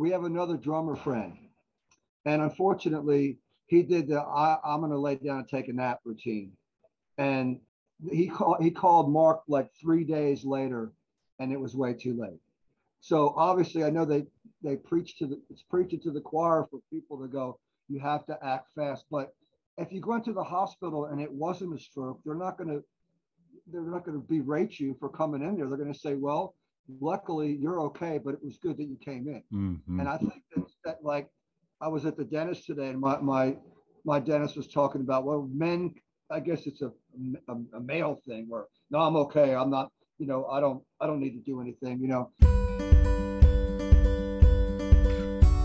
we have another drummer friend, and unfortunately, he did the I'm going to lay down and take a nap routine, and he called Mark like 3 days later, and it was way too late. So obviously, I know they preach to it's preaching to the choir for people to go, you have to act fast. But if you go into the hospital and it wasn't a stroke, they're not going to berate you for coming in there. They're going to say, well, luckily you're okay, but it was good that you came in. Mm-hmm. And I think that like I was at the dentist today, and my dentist was talking about, well, men, I guess it's a male thing where no, I'm okay. I'm not, I don't need to do anything.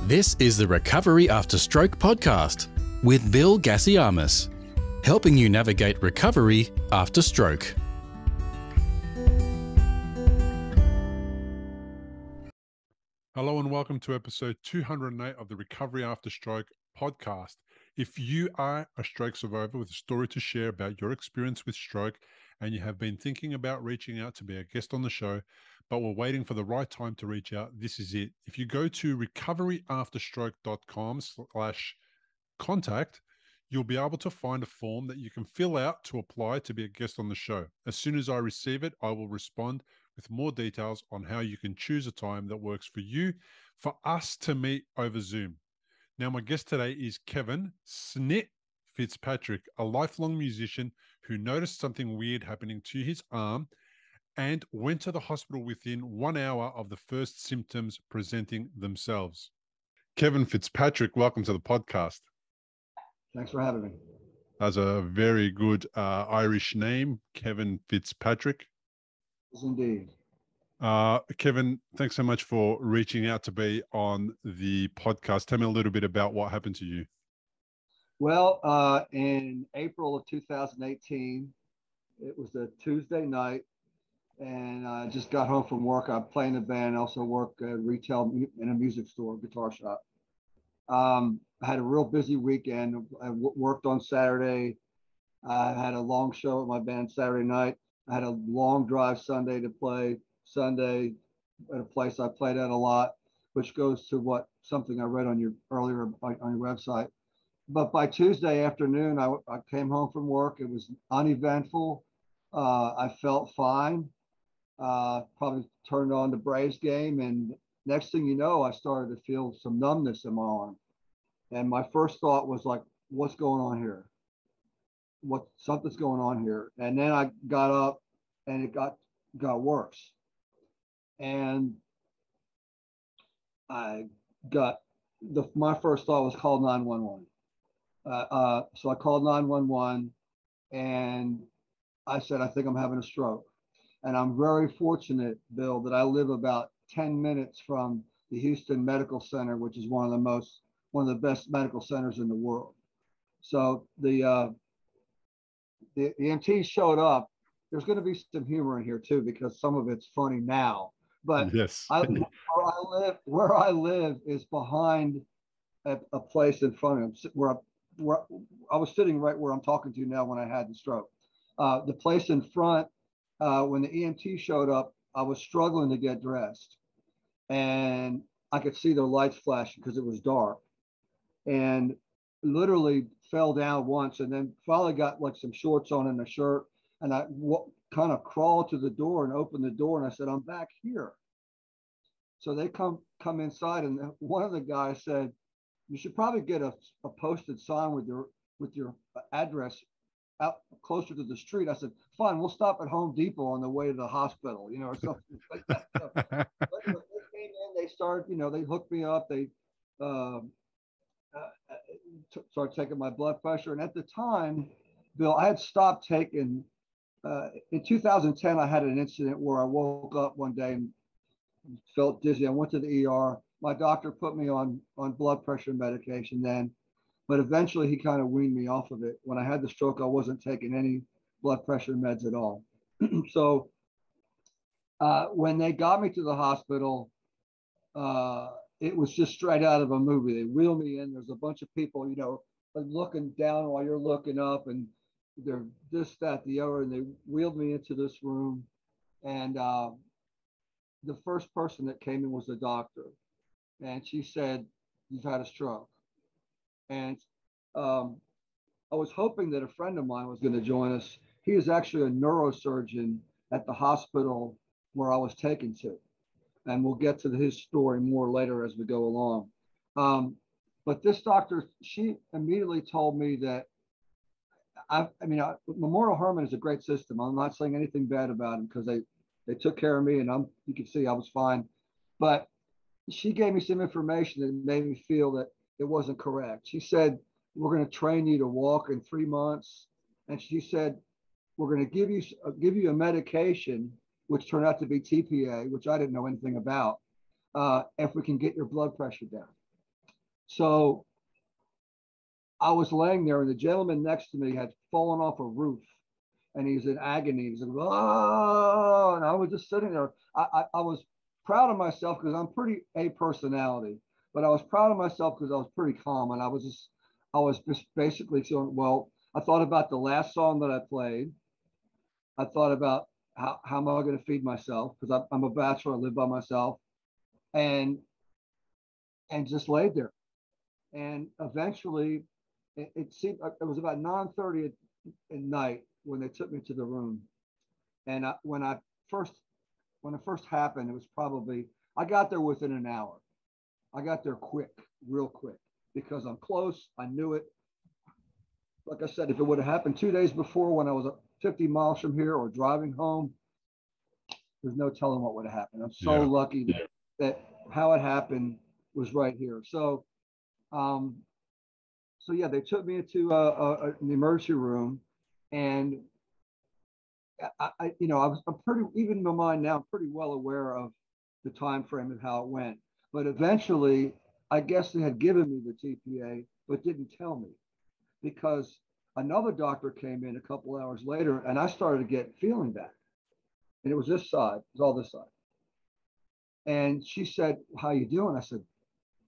This is the Recovery After Stroke podcast with Bill Gassiamis, helping you navigate recovery after stroke. Hello and welcome to episode 208 of the Recovery After Stroke podcast. If you are a stroke survivor with a story to share about your experience with stroke and you have been thinking about reaching out to be a guest on the show, but we're waiting for the right time to reach out, this is it. If you go to recoveryafterstroke.com/contact, you'll be able to find a form that you can fill out to apply to be a guest on the show. As soon as I receive it, I will respond with more details on how you can choose a time that works for you, for us to meet over Zoom. Now, my guest today is Kevin Snit Fitzpatrick, a lifelong musician who noticed something weird happening to his arm and went to the hospital within 1 hour of the first symptoms presenting themselves. Kevin Fitzpatrick, welcome to the podcast. Thanks for having me. That's a very good Irish name, Kevin Fitzpatrick. Yes, indeed. Kevin, thanks so much for reaching out to be on the podcast. Tell me a little bit about what happened to you. Well, in April of 2018, it was a Tuesday night, and I just got home from work. I play in a band, also work retail in a music store, guitar shop. I had a real busy weekend. I worked on Saturday. I had a long show at my band Saturday night. I had a long drive Sunday to play Sunday at a place I played at a lot, which goes to something I read on your earlier on your website. But by Tuesday afternoon, I came home from work. It was uneventful. I felt fine. Probably turned on the Braves game, and next thing you know, I started to feel some numbness in my arm. And my first thought was like, what's going on here? Something's going on here. And then I got up, and it got worse. And I got my first thought was call 911. So I called 911, and I said, I think I'm having a stroke. And I'm very fortunate, Bill, that I live about 10 minutes from the Houston Medical Center, which is one of the best medical centers in the world. So the EMT showed up. There's going to be some humor in here too, because some of it's funny now. But yes, where I live is behind a place in front of him, where I was sitting right where I'm talking to now when I had the stroke. The place in front, when the EMT showed up, I was struggling to get dressed, and I could see the lights flashing because it was dark, and literally fell down once, and then finally got like some shorts on and a shirt, and I kind of crawled to the door and opened the door, and I said, I'm back here. So they come inside, and one of the guys said, you should probably get a posted sign with your address out closer to the street. I said, fine, we'll stop at Home Depot on the way to the hospital, or something like that. So, but they came in, they started, they hooked me up. They started taking my blood pressure. And at the time, Bill, I had stopped taking, in 2010, I had an incident where I woke up one day and felt dizzy. I went to the ER. My doctor put me on blood pressure medication then, but eventually he kind of weaned me off of it. When I had the stroke, I wasn't taking any blood pressure meds at all. So when they got me to the hospital, it was just straight out of a movie. They wheeled me in. There's a bunch of people, looking down while you're looking up, and they're this, that, the other, and they wheeled me into this room. And the first person that came in was the doctor. and she said, "You've had a stroke." And um, I was hoping that a friend of mine was going to join us. He is actually a neurosurgeon at the hospital where I was taken to, and we'll get to his story more later as we go along. Um, but this doctor, she immediately told me that Memorial Hermann is a great system. I'm not saying anything bad about them because they took care of me, and you can see I was fine. But she gave me some information that made me feel that it wasn't correct. She said, "We're going to train you to walk in 3 months," and she said, "We're going to give you a medication, which turned out to be TPA, which I didn't know anything about, if we can get your blood pressure down." So I was laying there, and the gentleman next to me had fallen off a roof, and he was in agony. He's like, "Oh," and I was just sitting there. I was proud of myself because I'm pretty A personality, but I was proud of myself because I was pretty calm, and I was just basically feeling, well, I thought about the last song that I played. I thought about how am I going to feed myself because I'm a bachelor, I live by myself, and just laid there. And eventually, it seemed it was about 9:30 at night when they took me to the room. And first when it first happened, it was probably I got there within an hour. I got there quick, real quick, because I'm close. I knew it. Like I said, if it would have happened 2 days before when I was 50 miles from here or driving home, there's no telling what would have happened. I'm so lucky that how it happened was right here. Um, so yeah, they took me into an emergency room, and I'm pretty, even in my mind now, I'm pretty well aware of the time frame and how it went. But eventually, I guess they had given me the TPA, but didn't tell me because another doctor came in a couple hours later, and I started to get feeling back, and it was this side, it was all this side. And she said, "How you doing?" I said,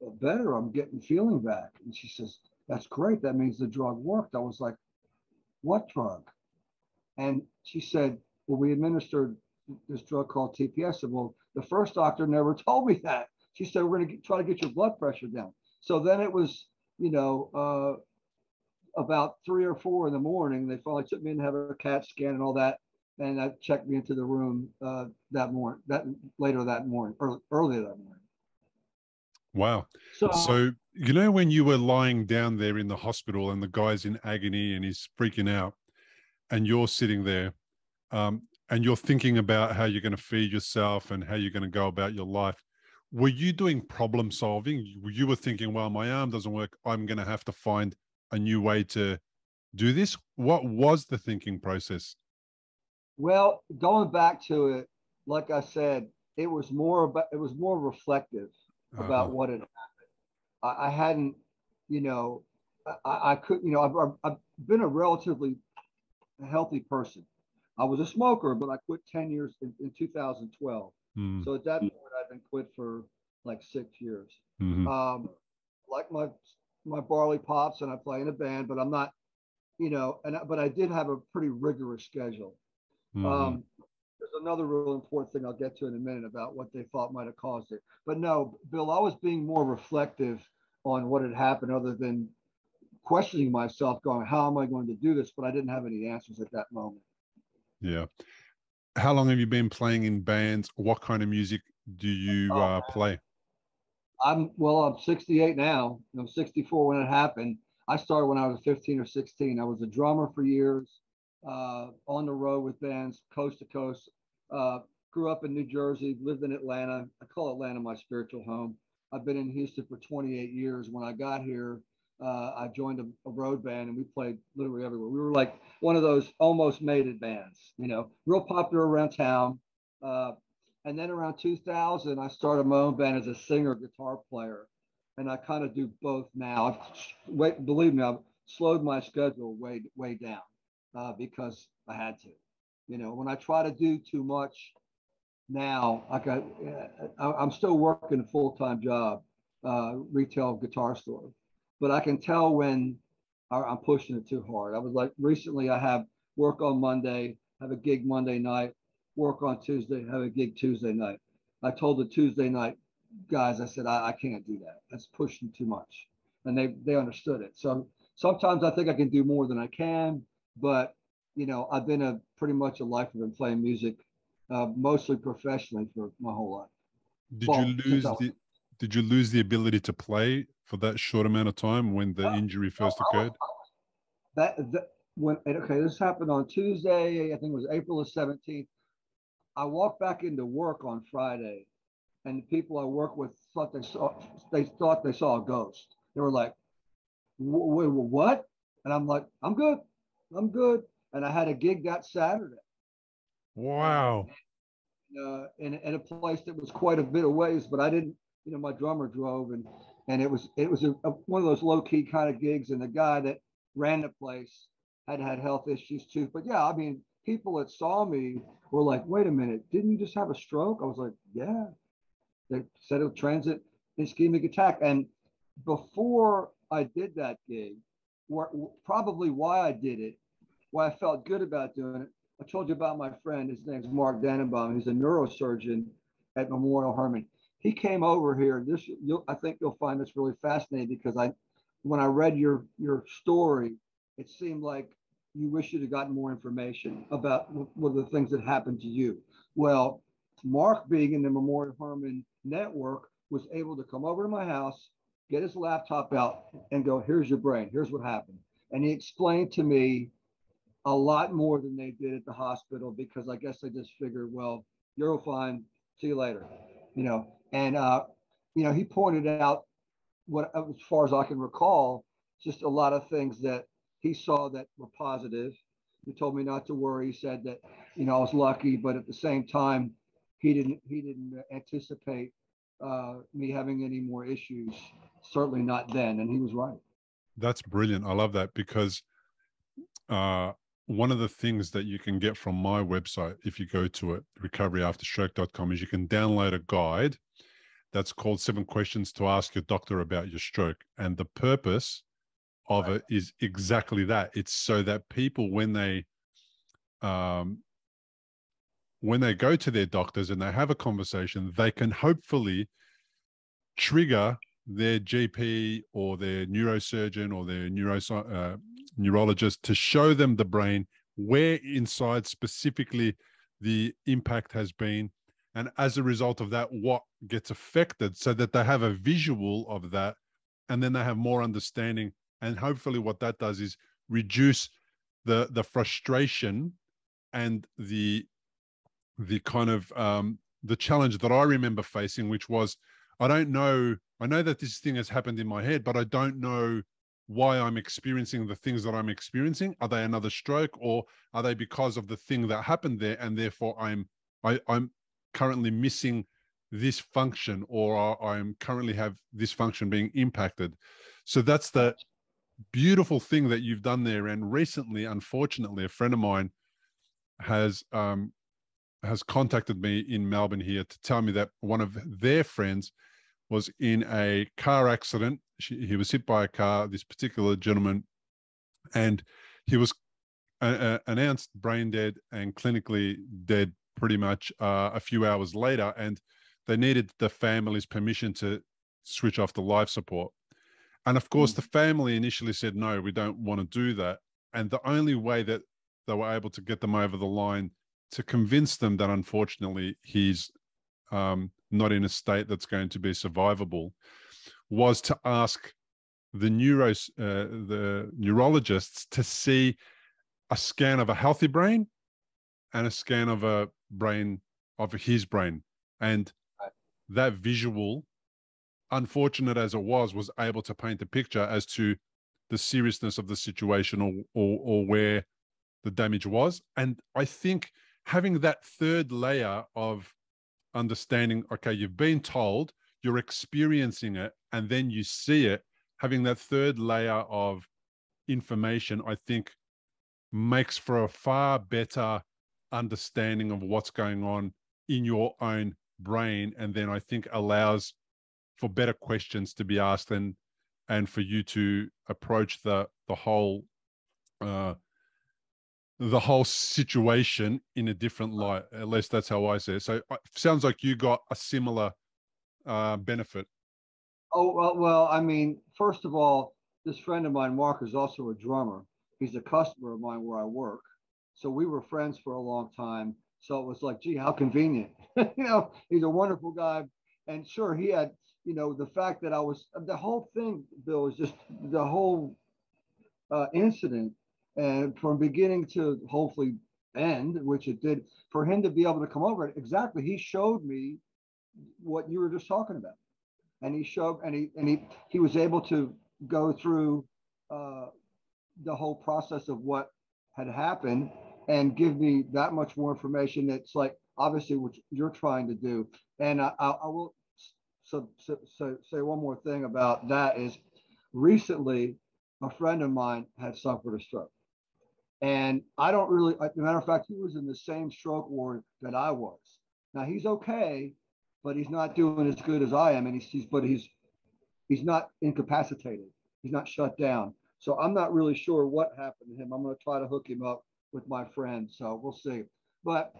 "Well, better. I'm getting feeling back." And she says, "That's great. That means the drug worked." I was like, "What drug?" And she said, "Well, we administered this drug called TPS." I said, "Well, the first doctor never told me that." She said, "We're going to try to get your blood pressure down." So then it was, about 3 or 4 in the morning. They finally took me in to have a CAT scan and all that. And that checked me into the room earlier that morning. Wow. So, when you were lying down there in the hospital and the guy's in agony and he's freaking out and you're sitting there and you're thinking about how you're going to feed yourself and how you're going to go about your life, were you doing problem solving? You were thinking, well, my arm doesn't work. I'm going to have to find a new way to do this. What was the thinking process? Well, going back to it, like I said, it was more reflective about what had happened. I hadn't, I could, I've been a relatively healthy person. I was a smoker, but I quit 10 years in 2012. So at that point, I've been quit for like 6 years. Like my barley pops, and I play in a band, but I'm not, but I did have a pretty rigorous schedule. There's another real important thing I'll get to in a minute about what they thought might have caused it. But no, Bill, I was being more reflective on what had happened other than questioning myself, going, how am I going to do this? But I didn't have any answers at that moment. Yeah. How long have you been playing in bands? What kind of music do you play? I'm 68 now. I'm 64 when it happened. I started when I was 15 or 16. I was a drummer for years, on the road with bands, coast to coast. Grew up in New Jersey, lived in Atlanta. I call Atlanta my spiritual home. I've been in Houston for 28 years. When I got here, I joined a road band, and we played literally everywhere. We were like one of those almost made it bands, real popular around town. And then around 2000, I started my own band as a singer, guitar player, and I kind of do both now. Believe me, I've slowed my schedule way down because I had to. When I try to do too much now, I'm still working a full-time job, retail guitar store, but I can tell when I'm pushing it too hard. I was like, recently I have work on Monday, have a gig Monday night, work on Tuesday, have a gig Tuesday night. I told the Tuesday night guys, I said, I can't do that. That's pushing too much. And they understood it. So sometimes I think I can do more than I can, but I've been pretty much a life of playing music, mostly professionally for my whole life. Did you Well, lose did you lose the ability to play for that short amount of time when the injury first occurred? that okay, this happened on Tuesday. I think it was April the 17th. I walked back into work on Friday, and the people I work with thought they saw a ghost. They were like, what? And I'm like, I'm good. I'm good. And I had a gig that Saturday. Wow. In a place that was quite a bit of ways, but I didn't, my drummer drove, and it was one of those low key kind of gigs. And the guy that ran the place had health issues too. But yeah, I mean, people that saw me were like, wait a minute, didn't you just have a stroke? I was like, yeah. They said it was transient ischemic attack. And before I did that gig, probably why I did it, why I felt good about doing it, I told you about my friend. His name's Mark Dannenbaum. He's a neurosurgeon at Memorial Hermann. He came over here. I think you'll find this really fascinating because when I read your story, it seemed like you wish you'd have gotten more information about what the things that happened to you. Well, Mark, being in the Memorial Hermann network, was able to come over to my house, get his laptop out, and go, here's your brain. Here's what happened. And he explained to me a lot more than they did at the hospital, because I guess they just figured, well, you're fine. See you later. And he pointed out what, as far as I can recall, just a lot of things that he saw that were positive. He told me not to worry. He said that, I was lucky, but at the same time, he didn't anticipate me having any more issues. Certainly not then. And he was right. That's brilliant. I love that, because one of the things that you can get from my website, if you go to it, recoveryafterstroke.com, is you can download a guide that's called 7 Questions to Ask Your Doctor About Your Stroke. And the purpose of it is exactly that. It's so that people, when they go to their doctors and they have a conversation, they can hopefully trigger their GP or their neurosurgeon or their neurologist to show them the brain, where inside specifically the impact has been, and as a result of that, what gets affected, so that they have a visual of that, and then they have more understanding. And hopefully what that does is reduce the frustration and the kind of the challenge that I remember facing, which was, I know that this thing has happened in my head, but I don't know why I'm experiencing the things that I'm experiencing. Are they another stroke, or are they because of the thing that happened there, and therefore I'm currently missing this function, or I'm currently have this function being impacted. So that's the beautiful thing that you've done there. And recently, unfortunately, a friend of mine has contacted me in Melbourne here to tell me that one of their friends was in a car accident. He was hit by a car, this particular gentleman, and he was announced brain dead and clinically dead pretty much a few hours later. And they needed the family's permission to switch off the life support. And of course, the family initially said, no, we don't want to do that. And the only way that they were able to get them over the line to convince them that unfortunately he's not in a state that's going to be survivable was to ask the neurologists to see a scan of a healthy brain and a scan of a brain, of his brain. And that visual, unfortunate as it was able to paint a picture as to the seriousness of the situation, or where the damage was. And I think having that third layer of understanding, okay, you've been told, you're experiencing it, and then you see it, having that third layer of information, I think makes for a far better understanding of what's going on in your own brain, and then I think allows for better questions to be asked, and for you to approach the whole situation in a different light. At least that's how I see it. So it sounds like you got a similar benefit? Oh, well, I mean, first of all, this friend of mine, Mark, is also a drummer. He's a customer of mine where I work. So we were friends for a long time. So it was like, gee, how convenient. He's a wonderful guy. And sure, he had, the fact that the whole thing, Bill, is just the whole incident. And from beginning to hopefully end, which it did, for him to be able to come over, exactly, he showed me what you were just talking about. And he showed, and he was able to go through the whole process of what had happened and give me that much more information. It's like obviously what you're trying to do. And I will say one more thing about that is recently a friend of mine had suffered a stroke. And I don't really, as a matter of fact, he was in the same stroke ward that I was. Now he's okay, but he's not doing as good as I am. And he's not incapacitated. He's not shut down. So I'm not really sure what happened to him. I'm going to try to hook him up with my friend. So we'll see. But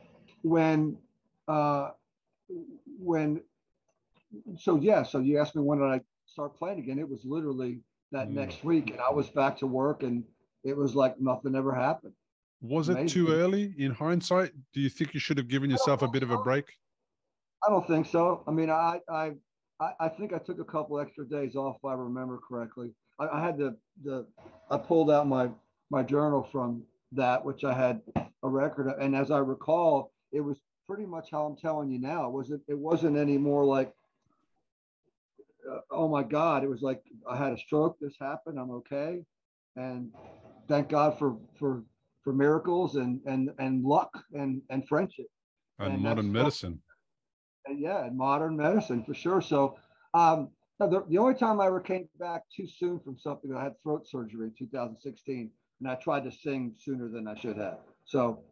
so you asked me when did I start playing again? It was literally that next week, and I was back to work, and it was like nothing ever happened. Was it too early in hindsight? Do you think you should have given yourself a bit of a break? I don't think so. I mean, I think I took a couple extra days off, if I remember correctly. I had I pulled out my journal from that, which I had a record of, and as I recall, it was pretty much how I'm telling you now. It wasn't any more like, oh my God, it was like I had a stroke, this happened, I'm okay, and thank God for miracles and luck and friendship and modern medicine. And and modern medicine for sure. So the only time I ever came back too soon from something, I had throat surgery in 2016, and I tried to sing sooner than I should have. So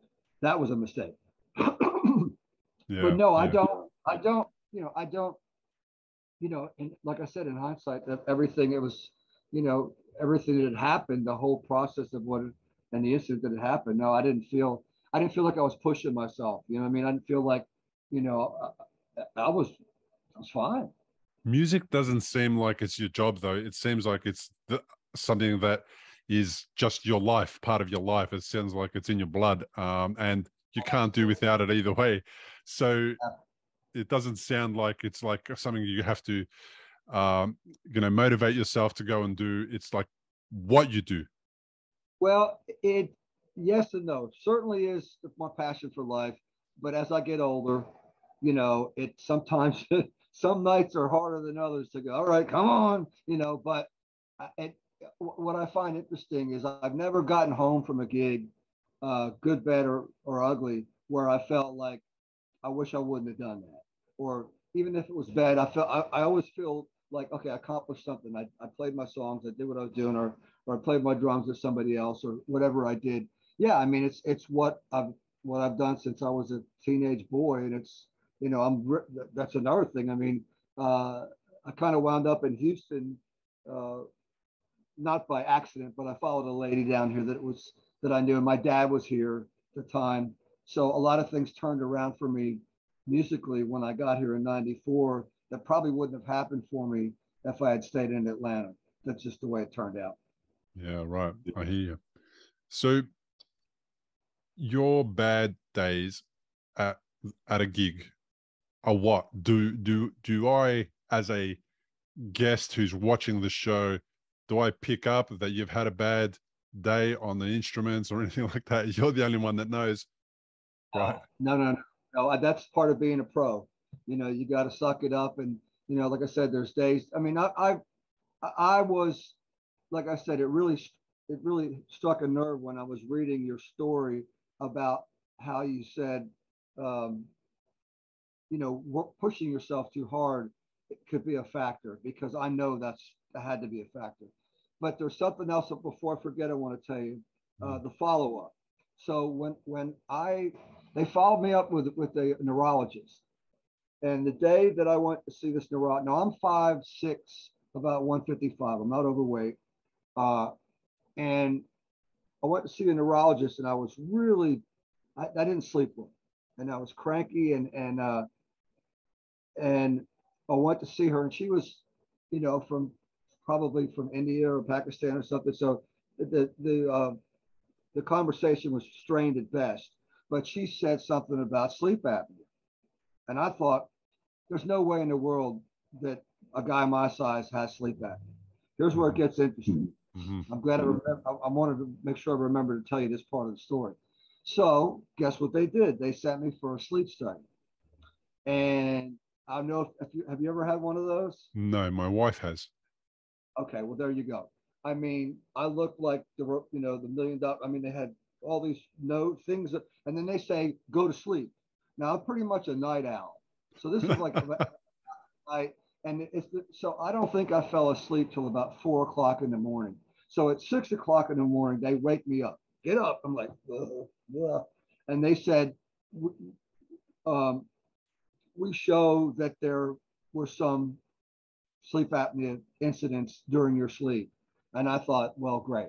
that was a mistake. But no, I don't, and like I said, in hindsight, everything, it was, everything that had happened, the whole process of and the incident that had happened. No, I didn't feel like I was pushing myself. You know what I mean? I didn't feel like, I was fine. Music doesn't seem like it's your job, though. It seems like it's something that is just your life, part of your life. It sounds like it's in your blood, and you can't do without it either way. So it doesn't sound like it's like something you have to, motivate yourself to go and do. It's like what you do. Well, yes and no. Certainly is my passion for life. But as I get older, it sometimes some nights are harder than others to go, all right, come on, but what I find interesting is I've never gotten home from a gig, good, bad, or ugly, where I felt like I wish I wouldn't have done that. Or even if it was bad, I always feel like, okay, I accomplished something. I played my songs, I did what I was doing, or I played my drums with somebody else, or whatever I did. Yeah, I mean, it's what I've done since I was a teenage boy, and it's, that's another thing. I mean, I kind of wound up in Houston, not by accident, but I followed a lady down here that I knew, and my dad was here at the time. So a lot of things turned around for me musically when I got here in '94 that probably wouldn't have happened for me if I had stayed in Atlanta. That's just the way it turned out. Yeah, right. I hear you. So your bad days at a gig are what? Do I, as a guest who's watching the show, do I pick up that you've had a bad day on the instruments or anything like that? You're the only one that knows, right? No. That's part of being a pro. You got to suck it up, and like I said, there's days. I mean, I was, like I said, it really struck a nerve when I was reading your story about how you said, pushing yourself too hard, it could be a factor, because I know that had to be a factor. But there's something else that, before I forget, I want to tell you, the follow-up. So when they followed me up with a neurologist, and the day that I went to see this neurologist, now I'm 5'6", about 155. I'm not overweight, and I went to see a neurologist, and I was really, I didn't sleep well, and I was cranky, and I went to see her, and she was, from probably from India or Pakistan or something. So the conversation was strained at best. But she said something about sleep apnea, and I thought, there's no way in the world that a guy my size has sleep apnea. Here's where it gets interesting. I'm glad I wanted to make sure I remember to tell you this part of the story. So guess what they did? They sent me for a sleep study. And I don't know if you have you ever had one of those? No, my wife has. Okay, well, there you go. I mean, I looked like the $1 million. I mean, they had all these things, and then they say go to sleep. Now I'm pretty much a night owl, so this is like so I don't think I fell asleep till about 4 o'clock in the morning. So at 6 o'clock in the morning, they wake me up. Get up! I'm like, ugh. And they said, we show that there were some sleep apnea incidents during your sleep. And I thought, well, great.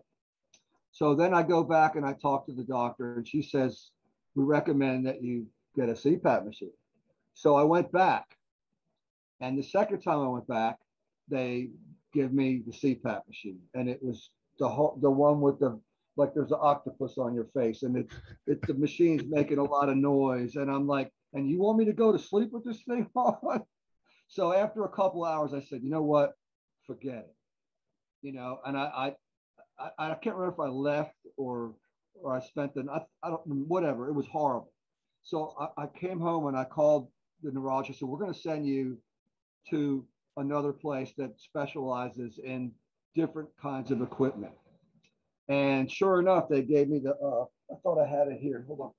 So then I go back and I talk to the doctor, and she says, we recommend that you get a CPAP machine. So I went back, and the second time I went back, they give me the CPAP machine, and it was the one with like there's an octopus on your face, and the machine's making a lot of noise, and I'm like, and you want me to go to sleep with this thing on? So after a couple of hours, I said, you know what, forget it, and I can't remember if I left or I spent I don't, whatever, it was horrible. So I came home and I called the neurologist, said, we're going to send you to another place that specializes in different kinds of equipment. And sure enough, they gave me I thought I had it here. Hold on.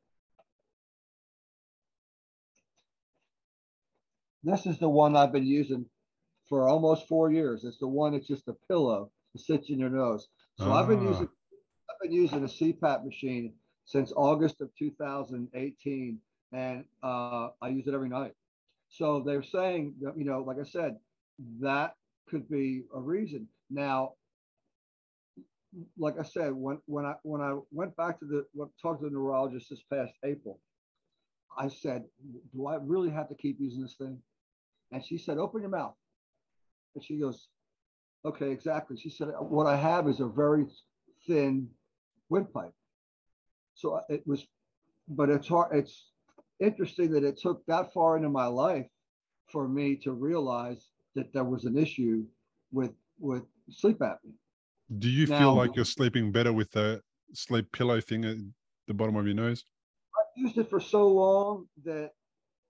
This is the one I've been using for almost 4 years. It's the one that's just a pillow that sits in your nose. So I've been using a CPAP machine since August of 2018, and I use it every night. So they're saying that, like I said, that could be a reason. Now, like I said, when I went back to talked to the neurologist this past April, I said, do I really have to keep using this thing? And she said, open your mouth. And she goes, okay, exactly. She said, what I have is a very thin windpipe. So but it's hard. It's interesting that it took that far into my life for me to realize that there was an issue with sleep apnea. Do you feel like you're sleeping better with the sleep pillow thing at the bottom of your nose? I've used it for so long that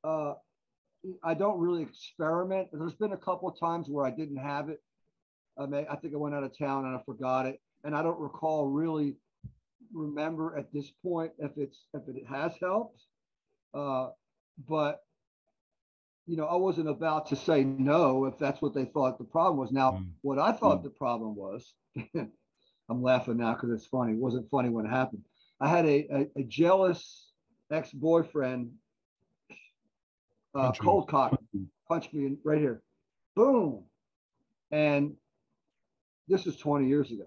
I don't really experiment. There's been a couple of times where I didn't have it. I think I went out of town and I forgot it, and I don't remember at this point if it has helped. But I wasn't about to say no if that's what they thought the problem was. Now, what I thought the problem was, I'm laughing now because it's funny. It wasn't funny when it happened. I had a jealous ex-boyfriend cold cock punched me right here. Boom. And this is 20 years ago.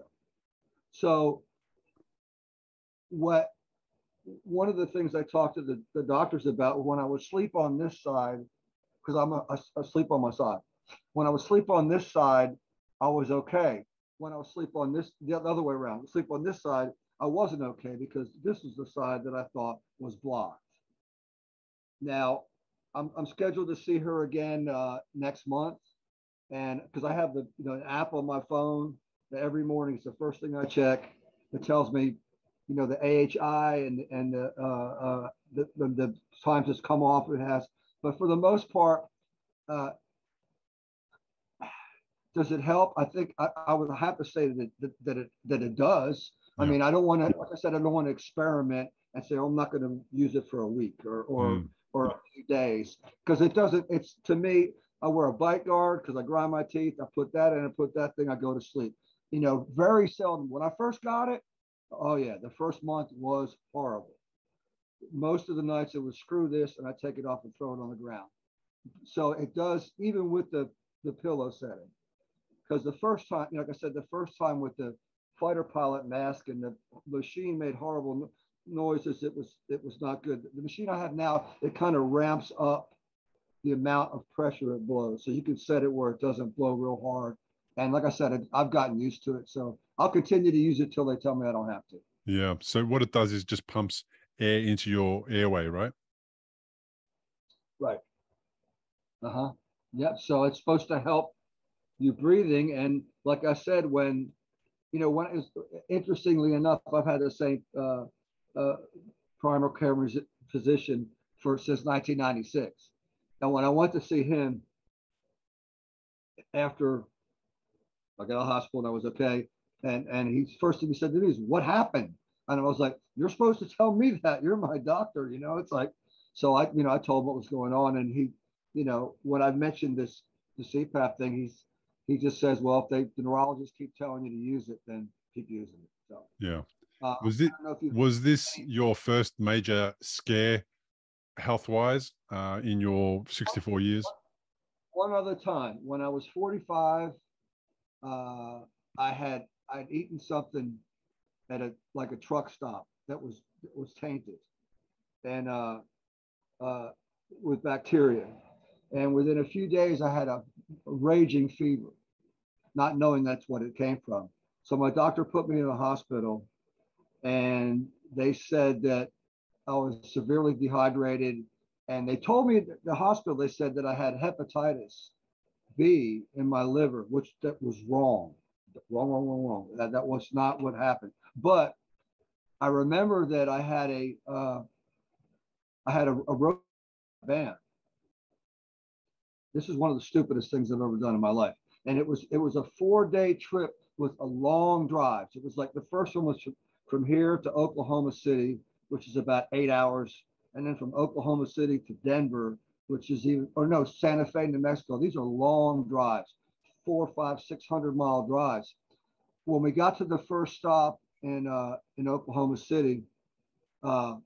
So one of the things I talked to the doctors about when I would sleep on this side, because I sleep on my side. When I would sleep on this side, I was okay. When I was sleep on the other way around, sleep on this side, I wasn't okay because this was the side that I thought was blocked. Now, I'm scheduled to see her again next month, and because I have the app on my phone that every morning, it's the first thing I check. It tells me, the AHI and the times it's come off it has. But for the most part, does it help? I think I would have to say that it does. Yeah. I mean, I don't want to, like I said, I don't want to experiment and say, oh, I'm not going to use it for a week or a few days, because it doesn't. It's, to me, I wear a bite guard because I grind my teeth. I put that in, I put that thing, I go to sleep. Very seldom. When I first got it, oh yeah, the first month was horrible. Most of the nights it was screw this, and I take it off and throw it on the ground. So it does, even with the pillow setting. Because the first time, like I said, the first time with the fighter pilot mask and the machine made horrible noises, it was not good. The machine I have now, it kind of ramps up the amount of pressure it blows. So you can set it where it doesn't blow real hard. And like I said, I've gotten used to it. So I'll continue to use it till they tell me I don't have to. Yeah. So what it does is just pumps air into your airway, right? Right. Uh-huh. Yep. So it's supposed to help you breathing. And like I said, when it's interestingly enough, I've had the same primary care physician since 1996. And when I went to see him after I got out of the hospital and I was okay, and he first thing he said to me is, "What happened?" And I was like, "You're supposed to tell me that. You're my doctor." It's like, so I told him what was going on, and he, when I mentioned the CPAP thing, he just says, "Well, if the neurologists keep telling you to use it, then keep using it." So yeah. I Was this your first major scare health wise in your 64 years? One other time when I was 45, I'd eaten something at a truck stop that was tainted and with bacteria, and within a few days I had a raging fever, not knowing that's what it came from. So my doctor put me in a hospital, and they said that I was severely dehydrated, and they told me at the hospital, they said that I had hepatitis B in my liver, which that was wrong. Wrong. That was not what happened. But I remember that I had a road band. This is one of the stupidest things I've ever done in my life. And it was a 4-day trip with a long drive. It was like the first one was from here to Oklahoma City, which is about 8 hours. And then from Oklahoma City to Denver, which is Santa Fe, New Mexico. These are long drives, 400, 500, 600-mile drives. When we got to the first stop in Oklahoma City, the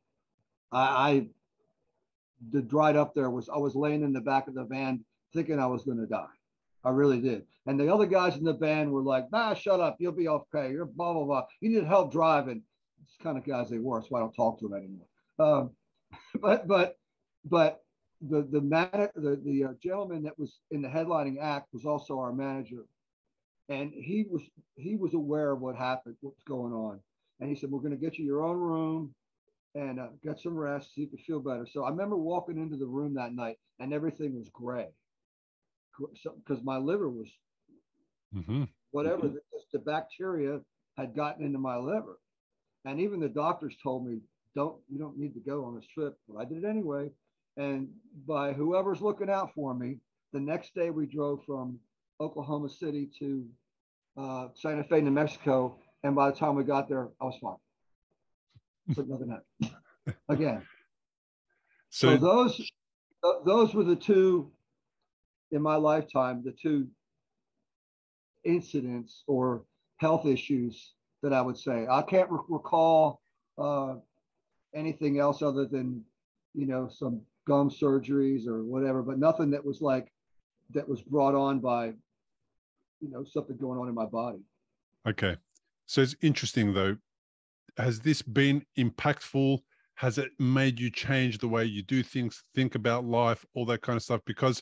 drive up there I was laying in the back of the van thinking I was going to die. I really did. And the other guys in the van were like, shut up. You'll be okay. You're blah, blah, blah. You need help driving. It's the kind of guys they were. So I don't talk to them anymore. But the gentleman that was in the headlining act was also our manager. And he was aware of what happened, what's going on. And he said, "We're going to get you your own room and get some rest so you can feel better." So I remember walking into the room that night and everything was gray because my liver was whatever, the bacteria had gotten into my liver. And even the doctors told me, you don't need to go on this trip. But I did it anyway. And by whoever's looking out for me, the next day we drove from Oklahoma City to Santa Fe, New Mexico. And by the time we got there, I was fine. But nothing happened again. So those were the two in my lifetime, the two incidents or health issues that I would say. I can't recall anything else other than, some gum surgeries or whatever, but nothing that was brought on by, something going on in my body. Okay. So it's interesting though. Has this been impactful? Has it made you change the way you do things, think about life, all that kind of stuff? Because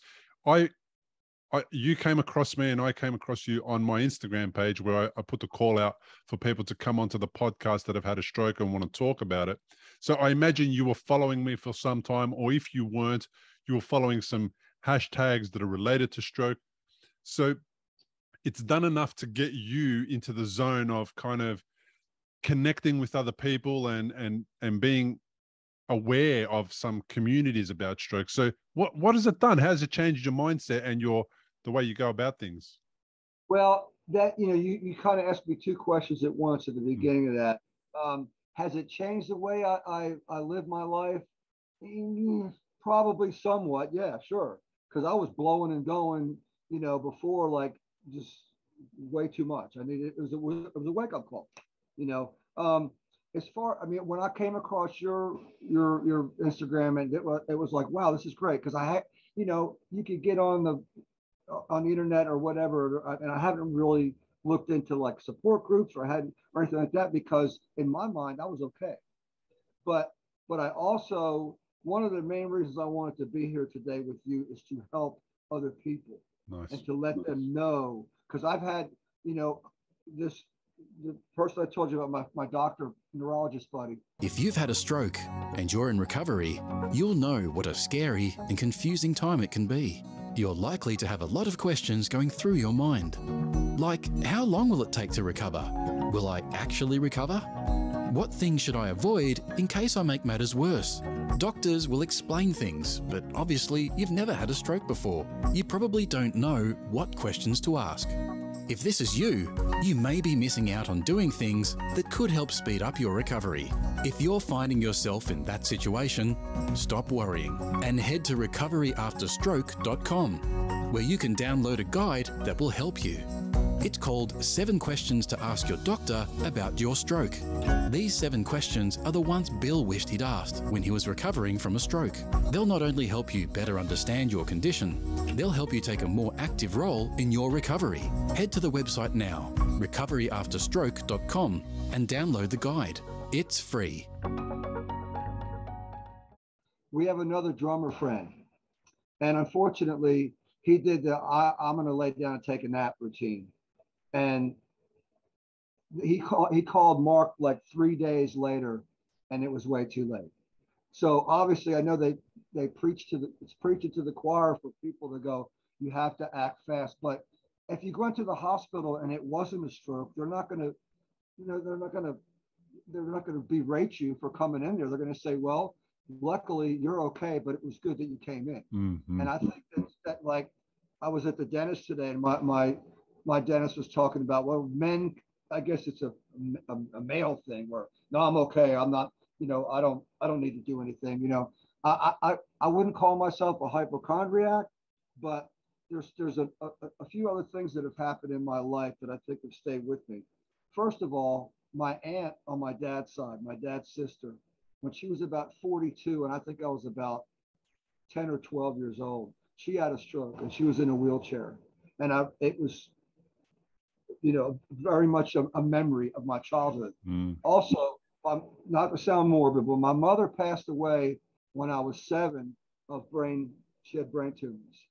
you came across me and I came across you on my Instagram page where I put the call out for people to come onto the podcast that have had a stroke and want to talk about it. So I imagine you were following me for some time, or if you weren't, you were following some hashtags that are related to stroke. So it's done enough to get you into the zone of kind of connecting with other people and being aware of some communities about stroke. So what has it done? How has it changed your mindset and the way you go about things? Well, that, you kind of asked me two questions at once at the beginning of that. Has it changed the way I live my life? Probably somewhat. Yeah, sure. Because I was blowing and going, before, like, just way too much. I mean, it was a wake-up call, when I came across your Instagram, and it was like, wow, this is great. Because I had, you could get on the internet or whatever, and I haven't really looked into like support groups or anything like that, because in my mind I was okay. But I also one of the main reasons I wanted to be here today with you is to help other people. Nice. And to let them know, because I've had, the person I told you about, my doctor, neurologist buddy. If you've had a stroke and you're in recovery, you'll know what a scary and confusing time it can be. You're likely to have a lot of questions going through your mind. Like, how long will it take to recover? Will I actually recover? What things should I avoid in case I make matters worse? Doctors will explain things, but obviously you've never had a stroke before. You probably don't know what questions to ask. If this is you, you may be missing out on doing things that could help speed up your recovery. If you're finding yourself in that situation, stop worrying and head to recoveryafterstroke.com, where you can download a guide that will help you. It's called 7 Questions to Ask Your Doctor About Your Stroke. These 7 questions are the ones Bill wished he'd asked when he was recovering from a stroke. They'll not only help you better understand your condition, they'll help you take a more active role in your recovery. Head to the website now, recoveryafterstroke.com, and download the guide. It's free. We have another drummer friend, and unfortunately, he did the I'm going to lay down and take a nap routine. And he called Mark like 3 days later, and it was way too late. So obviously, I know they preach it's preaching to the choir for people to go, you have to act fast. But if you go into the hospital and it wasn't a stroke, they're not going to berate you for coming in there. They're going to say, well, luckily you're okay, but it was good that you came in. Mm-hmm. And I think that like, I was at the dentist today, and my dentist was talking about, well, men, I guess it's a male thing where, no, I'm okay. I'm not, I don't need to do anything. I wouldn't call myself a hypochondriac, but there's a few other things that have happened in my life that I think have stayed with me. First of all, my aunt on my dad's side, my dad's sister, when she was about 42, and I think I was about 10 or 12 years old, she had a stroke and she was in a wheelchair. And it was, very much a memory of my childhood. Mm. Also, not to sound morbid, but my mother passed away when I was 7 of she had brain tumors,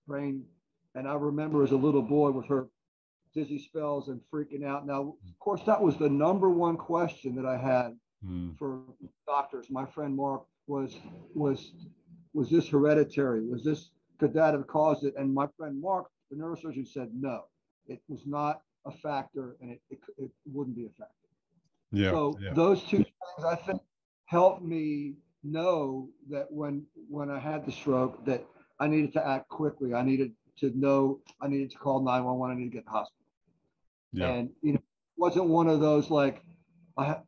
and I remember as a little boy with her dizzy spells and freaking out. Now, of course, that was the number one question that I had for doctors. My friend Mark was this hereditary? Could that have caused it? And my friend Mark, the neurosurgeon, said no, it was not a factor, and it wouldn't be a factor. Yeah. So those 2 things, I think, helped me know that when I had the stroke, that I needed to act quickly. I needed to call 911. I needed to get to the hospital. Yeah. And it wasn't one of those like, I have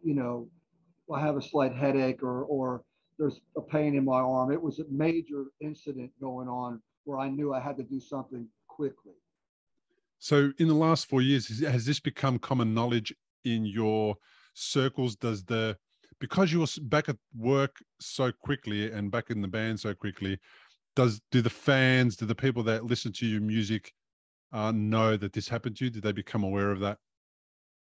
a slight headache or there's a pain in my arm. It was a major incident going on where I knew I had to do something quickly. So in the last 4 years, has this become common knowledge in your circles? Because you were back at work so quickly and back in the band so quickly, do the people that listen to your music know that this happened to you? Did they become aware of that?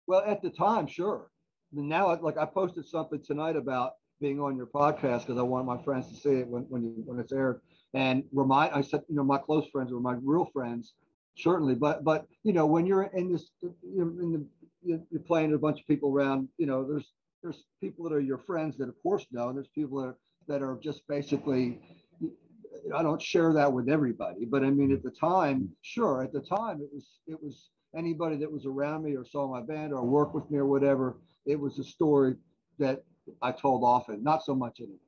Well, at the time, sure. Now, like I posted something tonight about being on your podcast because I want my friends to see it when it's aired. And I said, my close friends or my real friends, certainly. But when you're in this, you're playing a bunch of people around, there's people that are your friends that of course know, and there's people that are just basically, I don't share that with everybody, but I mean, at the time, sure. At the time, it was anybody that was around me or saw my band or worked with me or whatever. It was a story that I told often, not so much anymore.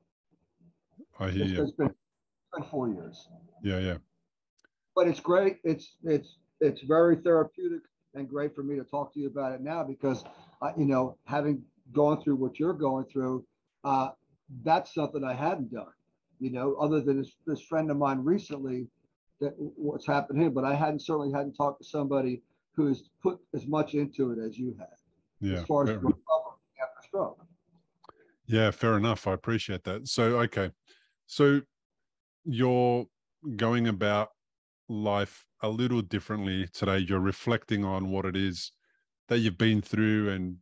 I hear you. It's been 4 years. Yeah. But it's great. It's very therapeutic and great for me to talk to you about it now because, having gone through what you're going through, that's something I hadn't done, other than this friend of mine recently that what's happened to him, but I certainly hadn't talked to somebody who has put as much into it as you have. Yeah. As far as recovery after stroke. Yeah, fair enough. I appreciate that. So, okay. So you're going about life a little differently today. You're reflecting on what it is that you've been through and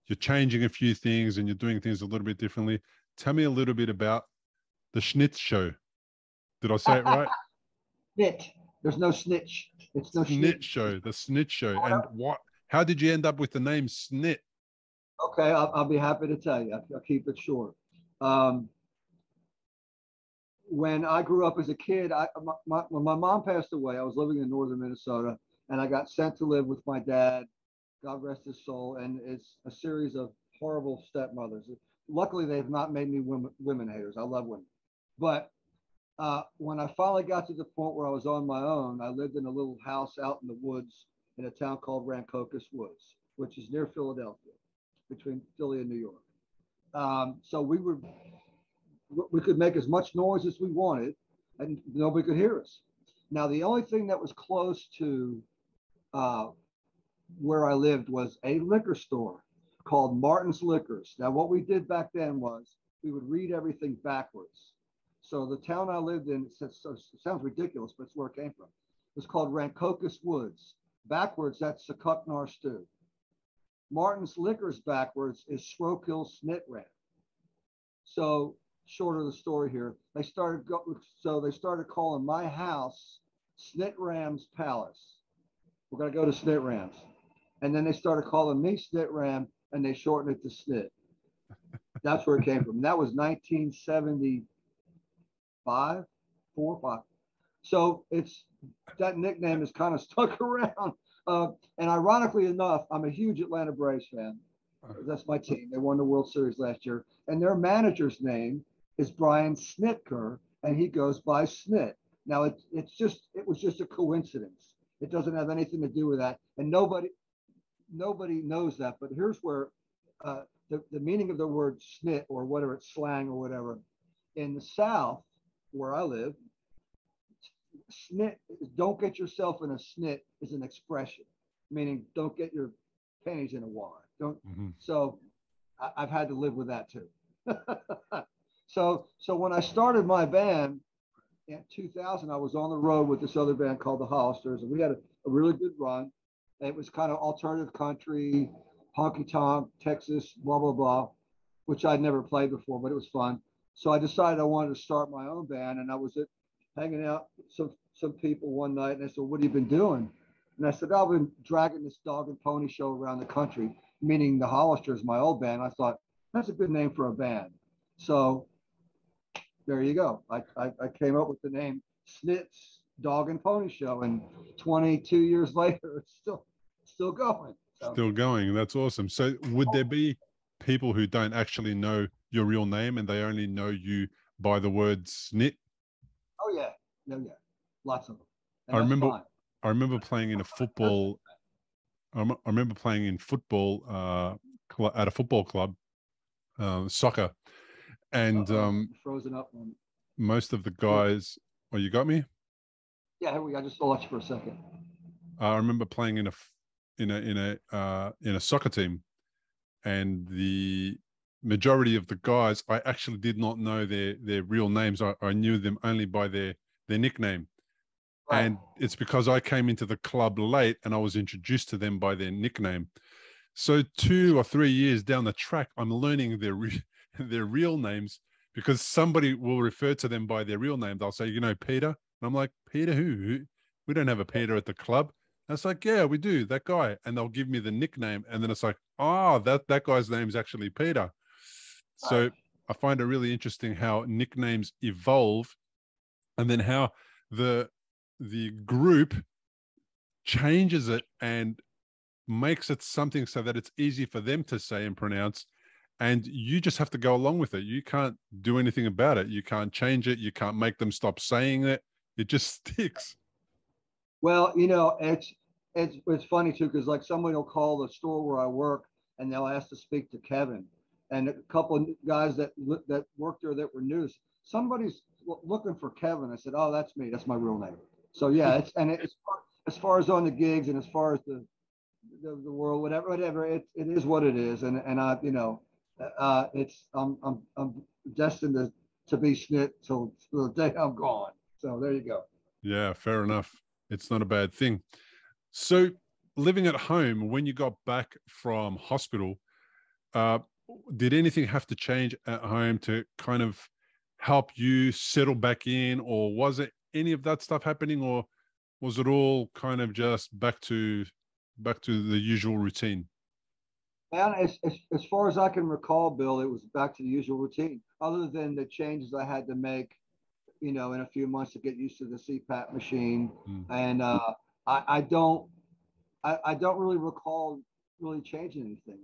you're changing a few things and you're doing things a little bit differently. Tell me a little bit about The Snit Show. Did I say it right? Snit. There's no snitch. It's no Snit snitch. Show. The Snit Show. And what? How did you end up with the name Snit? Okay, I'll be happy to tell you. I'll keep it short. When I grew up as a kid, when my mom passed away, I was living in northern Minnesota, and I got sent to live with my dad, God rest his soul, and it's a series of horrible stepmothers. Luckily, they've not made me women haters. I love women. But when I finally got to the point where I was on my own, I lived in a little house out in the woods in a town called Rancocas Woods, which is near Philadelphia, between Philly and New York. So we could make as much noise as we wanted, and nobody could hear us. Now, the only thing that was close to where I lived was a liquor store called Martin's Liquors. Now, what we did back then was we would read everything backwards. So the town I lived in, it sounds ridiculous, but it's where it came from. It was called Rancocas Woods. Backwards, that's Secuknar Stew. Martin's Liquors backwards is Shrokil Snitram. So, short of the story here, they started calling my house Snitram's Palace. We're going to go to Snitram's. And then they started calling me Snitram, and they shortened it to Snit. That's where it came from. That was 1975, 4 or 5. So that nickname is kind of stuck around. And ironically enough, I'm a huge Atlanta Braves fan. That's my team. They won the World Series last year. And their manager's name is Brian Snitker, and he goes by Snit. Now, it was just a coincidence. It doesn't have anything to do with that. And nobody knows that. But here's where the meaning of the word snit, or whatever, it's slang or whatever, in the South, where I live, snit, don't get yourself in a snit, is an expression, meaning don't get your panties in a wad. Don't. So I've had to live with that too. So when I started my band in 2000, I was on the road with this other band called the Hollisters, and we had a really good run. It was kind of alternative country, honky tonk, Texas, blah blah blah, which I'd never played before, but it was fun. So I decided I wanted to start my own band, and I was hanging out with some people one night, and they said, "What have you been doing?" And I said, "I've been dragging this dog and pony show around the country," meaning the Hollisters, my old band. I thought, that's a good name for a band. So there you go. I came up with the name Snit's Dog and Pony Show, and 22 years later, it's still going. So. Still going. That's awesome. So would there be people who don't actually know your real name and they only know you by the word Snit? Oh yeah, yeah, lots of them. And I remember playing in a football. I remember playing in football at a football club, soccer, and frozen up. Most of the guys. Oh, you got me? Yeah, here we go. I just lost you for a second. I remember playing in a soccer team, and the majority of the guys, I actually did not know their real names. I knew them only by their nickname. Right. And it's because I came into the club late and I was introduced to them by their nickname. So 2 or 3 years down the track, I'm learning their real names, because somebody will refer to them by their real name. They'll say, Peter. And I'm like, Peter who? We don't have a Peter at the club. And it's like, yeah, we do, that guy. And they'll give me the nickname. And then it's like, that guy's name is actually Peter. So I find it really interesting how nicknames evolve, and then how the group changes it and makes it something so that it's easy for them to say and pronounce. And you just have to go along with it. You can't do anything about it. You can't change it. You can't make them stop saying it. It just sticks. Well, it's funny too, because like somebody will call the store where I work and they'll ask to speak to Kevin, and a couple of guys that worked there that were new. Somebody's looking for Kevin. I said, "Oh, that's me. That's my real name." So yeah, it's as far as on the gigs and as far as the world, whatever, it is what it is, and I I'm destined to be Snit till the day I'm gone. So there you go. Yeah, fair enough. It's not a bad thing. So living at home, when you got back from hospital, did anything have to change at home to kind of help you settle back in, or was it any of that stuff happening, or was it all kind of just back to the usual routine? And as far as I can recall, Bill, it was back to the usual routine, other than the changes I had to make, in a few months to get used to the CPAP machine. And I don't really recall really changing anything.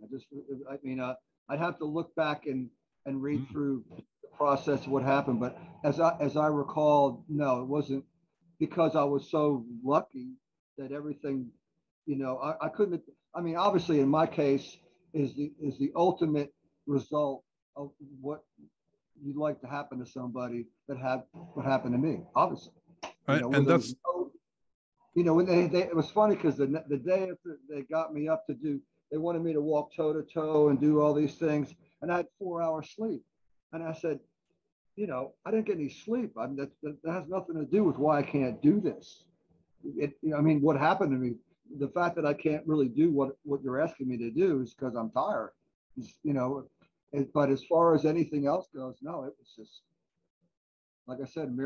I'd have to look back and read through the process of what happened. But as I recall, no, it wasn't, because I was so lucky that everything, I couldn't. I mean, obviously, in my case, is the ultimate result of what you'd like to happen to somebody that had what happened to me. Obviously, And that's when it was funny because the day after they got me up to do, they wanted me to walk toe to toe and do all these things, and I had 4 hours sleep, and I said, I didn't get any sleep. That has nothing to do with why I can't do this. What happened to me, the fact that I can't really do what you're asking me to do is because I'm tired. But as far as anything else goes, no, it was just, like I said,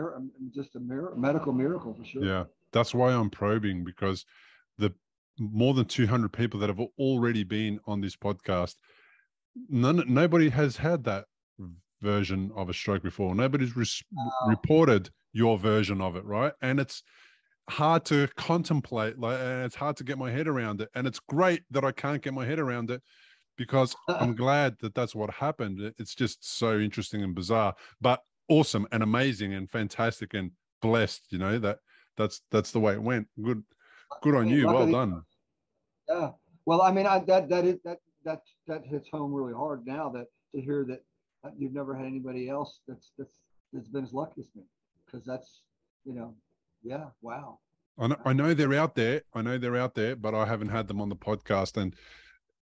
just a medical miracle for sure. Yeah, that's why I'm probing, because the more than 200 people that have already been on this podcast, nobody has had that version of a stroke before. Nobody's reported your version of it, right? And it's hard to contemplate, and it's hard to get my head around it. And it's great that I can't get my head around it, because I'm glad that that's what happened. It's just so interesting and bizarre, but awesome and amazing and fantastic and blessed. That's the way it went. Good on you. Well done. Yeah. Well, that hits home really hard now, that to hear that you've never had anybody else that's been as lucky as me, because that's, yeah, wow. I know they're out there. But I haven't had them on the podcast. And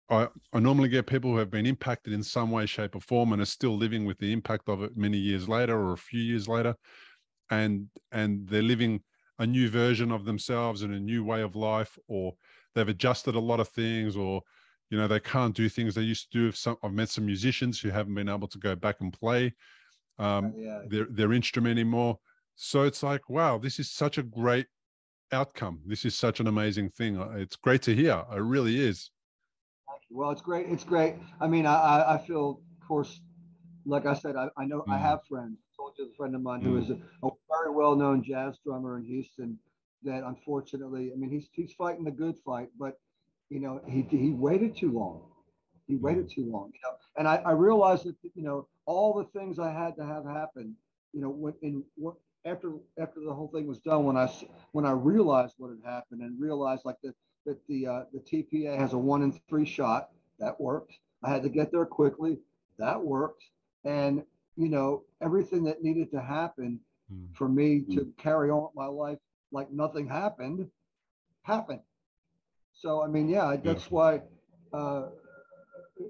I normally get people who have been impacted in some way, shape, or form, and are still living with the impact of it many years later or a few years later, and they're living a new version of themselves and a new way of life, or they've adjusted a lot of things, or they can't do things they used to do. I've met some musicians who haven't been able to go back and play their instrument anymore. So it's like, wow, this is such a great outcome. This is such an amazing thing. It's great to hear. It really is. Well, it's great. It's great. I feel, of course, like I said, I know I have friends. I told you, a friend of mine who is a very well-known jazz drummer in Houston, that unfortunately, he's fighting the good fight, but he waited too long. He waited too long. And I realized that all the things I had to have happen, after the whole thing was done, when I realized what had happened, and realized like that the TPA has a 1 in 3 shot, that worked. I had to get there quickly, that worked. And everything that needed to happen for me to carry on my life like nothing happened. So that's why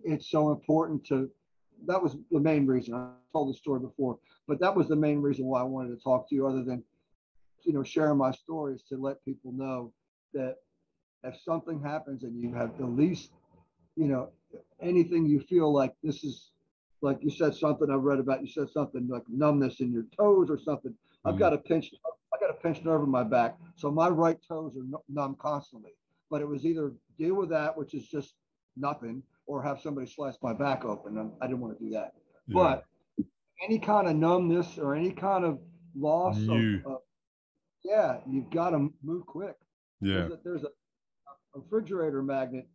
it's so important to. That was the main reason. I told the story before, but that was the main reason why I wanted to talk to you, other than sharing my stories, to let people know that if something happens and you have the least, anything you feel like, this is, like you said something I read about, you said something like numbness in your toes or something. I got a pinched nerve in my back, so my right toes are numb constantly. But it was either deal with that, which is just nothing, or have somebody slice my back open. I didn't want to do that. Yeah. But any kind of numbness or any kind of loss of you've got to move quick. Yeah. There's a refrigerator magnet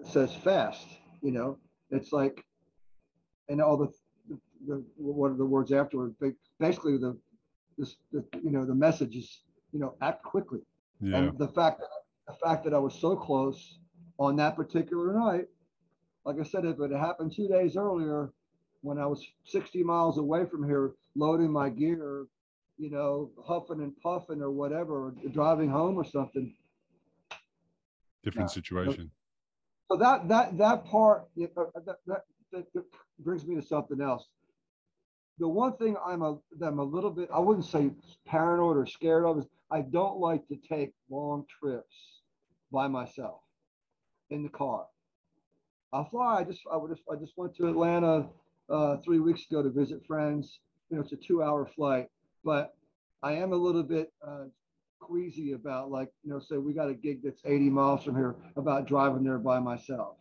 says fast. It's like, and all the what are the words afterward? Basically, the message is, act quickly. Yeah. And the fact that I was so close on that particular night, like I said, if it had happened 2 days earlier, when I was 60 miles away from here, loading my gear, huffing and puffing or whatever, or driving home or something. Different situation. So that part that brings me to something else. The one thing I'm a little bit, I wouldn't say paranoid or scared of, is I don't like to take long trips by myself in the car. I'll fly. I just went to Atlanta 3 weeks ago to visit friends, it's a 2-hour flight, but I am a little bit queasy about, like, say we got a gig that's 80 miles from here, about driving there by myself.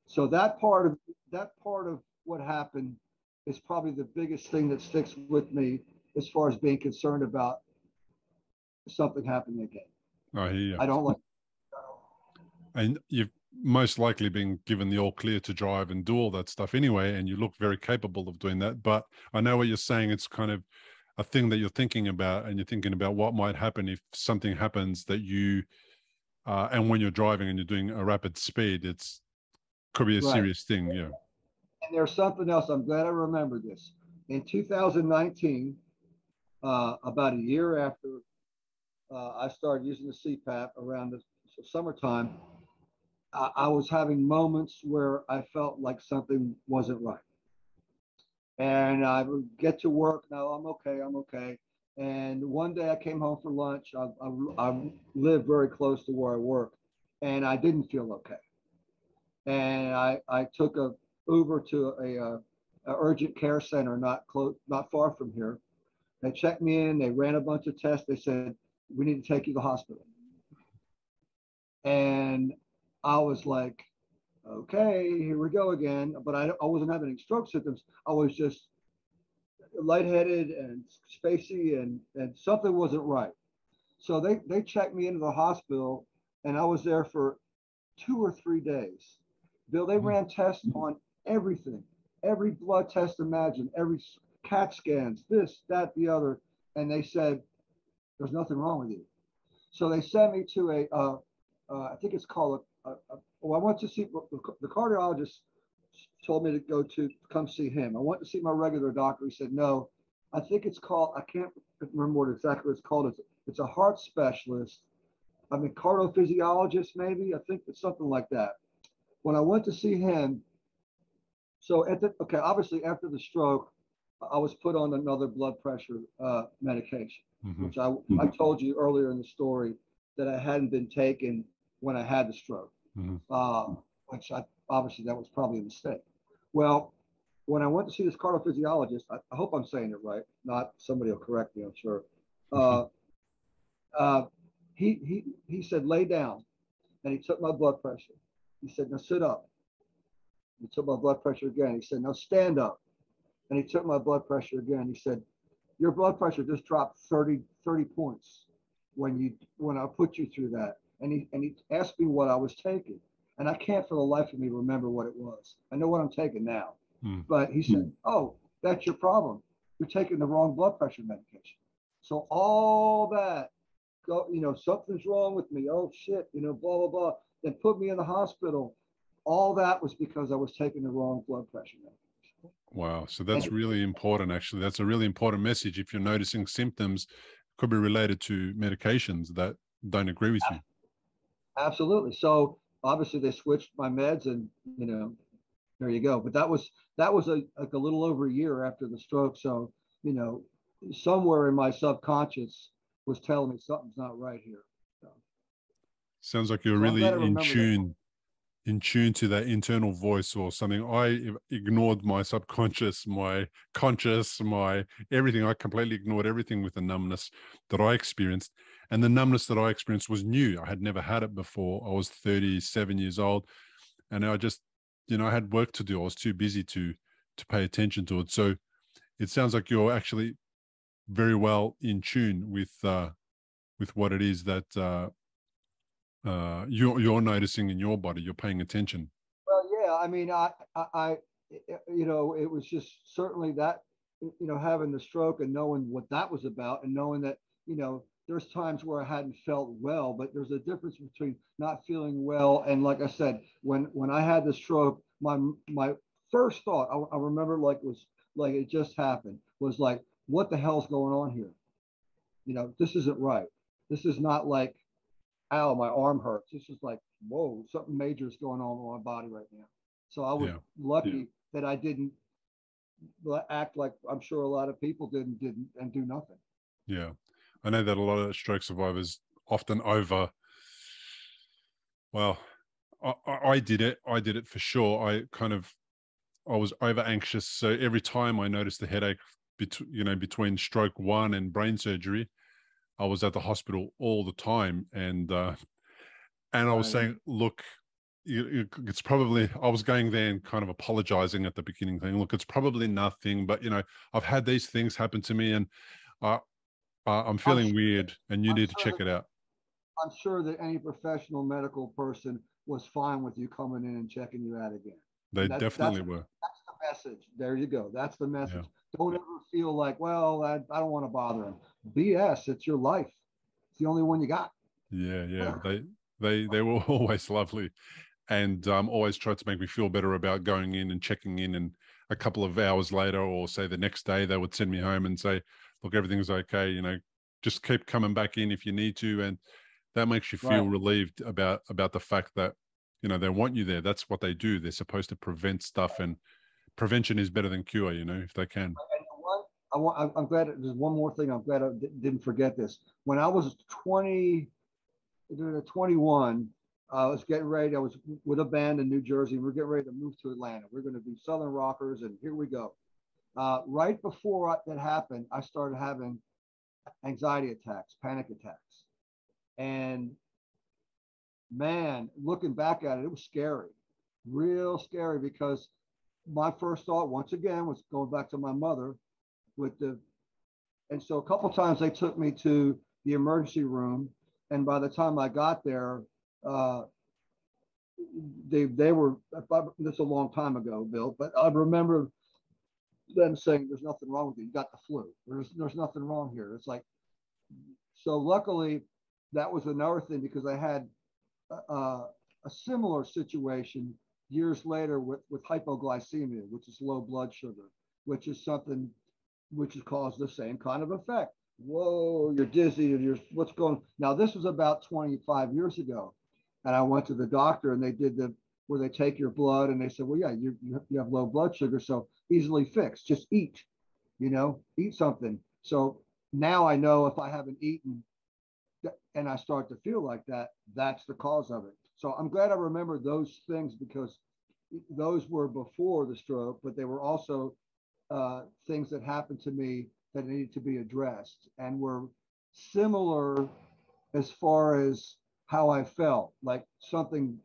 So that part of what happened is probably the biggest thing that sticks with me as far as being concerned about something happening again. I hear you. I don't like. And you've most likely been given the all clear to drive and do all that stuff anyway, and you look very capable of doing that. But I know what you're saying. It's kind of a thing that you're thinking about, and you're thinking about what might happen if something happens that you, and when you're driving and you're doing a rapid speed, it's could be a serious thing. Yeah. And there's something else. I'm glad I remember this. In 2019, about a year after I started using the CPAP around the summertime, I was having moments where I felt like something wasn't right. And I would get to work. Now I'm okay. And one day I came home for lunch. I live very close to where I work, and I didn't feel okay. And I took a Uber to a urgent care center not far from here. They checked me in. They ran a bunch of tests. They said, we need to take you to the hospital. And I was like, okay, here we go again. But I wasn't having any stroke symptoms. I was just lightheaded and spacey, and something wasn't right. So they checked me into the hospital, and I was there for 2 or 3 days. Bill, they ran tests on everything, every blood test imagined, every CAT scans, this, that, the other. And they said, there's nothing wrong with you. So they sent me to I think it's called well, I went to see, the cardiologist told me to come see him. I went to see my regular doctor. He said, no, I think it's called, I can't remember what exactly it's called. It's a heart specialist. I mean, cardiophysiologist, maybe. I think it's something like that. When I went to see him, so obviously after the stroke, I was put on another blood pressure medication, which I told you earlier in the story that I hadn't been taking when I had the stroke, which obviously that was probably a mistake. Well, when I went to see this cardiophysiologist, I hope I'm saying it right. Not somebody will correct me, I'm sure. He said, lay down, and he took my blood pressure. He said, now sit up. He took my blood pressure again. He said, now stand up. And he took my blood pressure again. He said, your blood pressure just dropped 30 points when I put you through that. And he asked me what I was taking. And I can't for the life of me remember what it was. I know what I'm taking now. But he said, oh, that's your problem. You're taking the wrong blood pressure medication. So all that, something's wrong with me. Oh, shit, blah, blah, blah. Then put me in the hospital. All that was because I was taking the wrong blood pressure medication. Wow. So that's really important, actually. That's a really important message. If you're noticing symptoms, could be related to medications that don't agree with you. Absolutely. So obviously they switched my meds, and, there you go. But that was a little over a year after the stroke. So, somewhere in my subconscious was telling me something's not right here. So, sounds like you're really in tune to that internal voice or something. I ignored my subconscious, my conscious, my everything. I completely ignored everything with the numbness that I experienced. And the numbness that I experienced was new. I had never had it before. I was 37 years old, and I just, I had work to do. I was too busy to pay attention to it. So it sounds like you're actually very well in tune with what it is that you're noticing in your body. You're paying attention. Well, yeah. I mean, I it was just certainly that, having the stroke and knowing what that was about, and knowing that, there's times where I hadn't felt well, but there's a difference between not feeling well. And like I said, when I had the stroke, my first thought, I remember like it just happened, was like, what the hell's going on here? This isn't right. This is not like, ow, my arm hurts. This is like, whoa, something major is going on with my body right now. So I was lucky that I didn't act like I'm sure a lot of people didn't and do nothing. Yeah. I know that a lot of stroke survivors often I did it for sure. I was over anxious. So every time I noticed the headache between stroke 1 and brain surgery, I was at the hospital all the time. And I was saying, look, it's probably, I was going there and kind of apologizing at the beginning, saying, look, it's probably nothing, but, I've had these things happen to me, and I'm feeling weird, and you need to check it out. I'm sure that any professional medical person was fine with you coming in and checking you out again. They definitely were. That's the message. There you go. That's the message. Yeah. Don't ever feel like, well, I don't want to bother him. BS. It's your life. It's the only one you got. Yeah. They were always lovely, and always tried to make me feel better about going in and checking in. And a couple of hours later, or say the next day, they would send me home and say, look, everything's okay. Just keep coming back in if you need to. And that makes you feel relieved about the fact that, they want you there. That's what they do. They're supposed to prevent stuff, and prevention is better than cure, if they can. I'm glad. There's one more thing. I'm glad I didn't forget this. When I was 21, I was getting ready. I was with a band in New Jersey. We're getting ready to move to Atlanta. We're going to be Southern rockers, and here we go. Right before that happened, I started having anxiety attacks, panic attacks. And man, looking back at it, it was scary, real scary, because my first thought, once again, was going back to my mother and so a couple of times they took me to the emergency room. And by the time I got there, they were, this is a long time ago, Bill, but I remember them saying, there's nothing wrong with you. You got the flu. There's nothing wrong here. It's like, so luckily that was another thing, because I had a similar situation years later with hypoglycemia, which is low blood sugar, which is something which has caused the same kind of effect. Whoa, you're dizzy, and what's going on? Now, this was about 25 years ago. And I went to the doctor, and they did where they take your blood, and they said, well, yeah, you have low blood sugar, so easily fixed. Just eat, eat something. So now I know if I haven't eaten and I start to feel like that, that's the cause of it. So I'm glad I remember those things, because those were before the stroke, but they were also things that happened to me that needed to be addressed, and were similar as far as how I felt, like something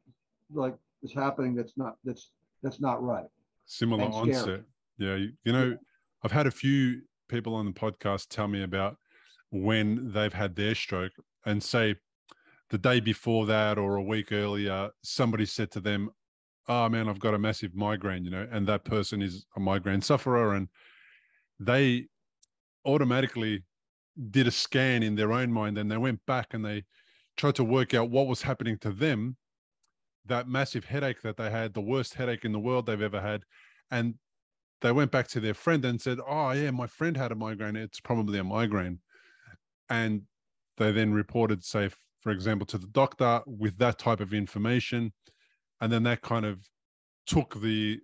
like is happening that's not right. Similar onset. Yeah, I've had a few people on the podcast tell me about when they've had their stroke, and say the day before that or a week earlier, somebody said to them, oh man, I've got a massive migraine, and that person is a migraine sufferer, and they automatically did a scan in their own mind, and they went back and they tried to work out what was happening to them, that massive headache that they had, the worst headache in the world they've ever had. And they went back to their friend and said, oh yeah, my friend had a migraine. It's probably a migraine. And they then reported, say, for example, to the doctor with that type of information. And then that kind of took the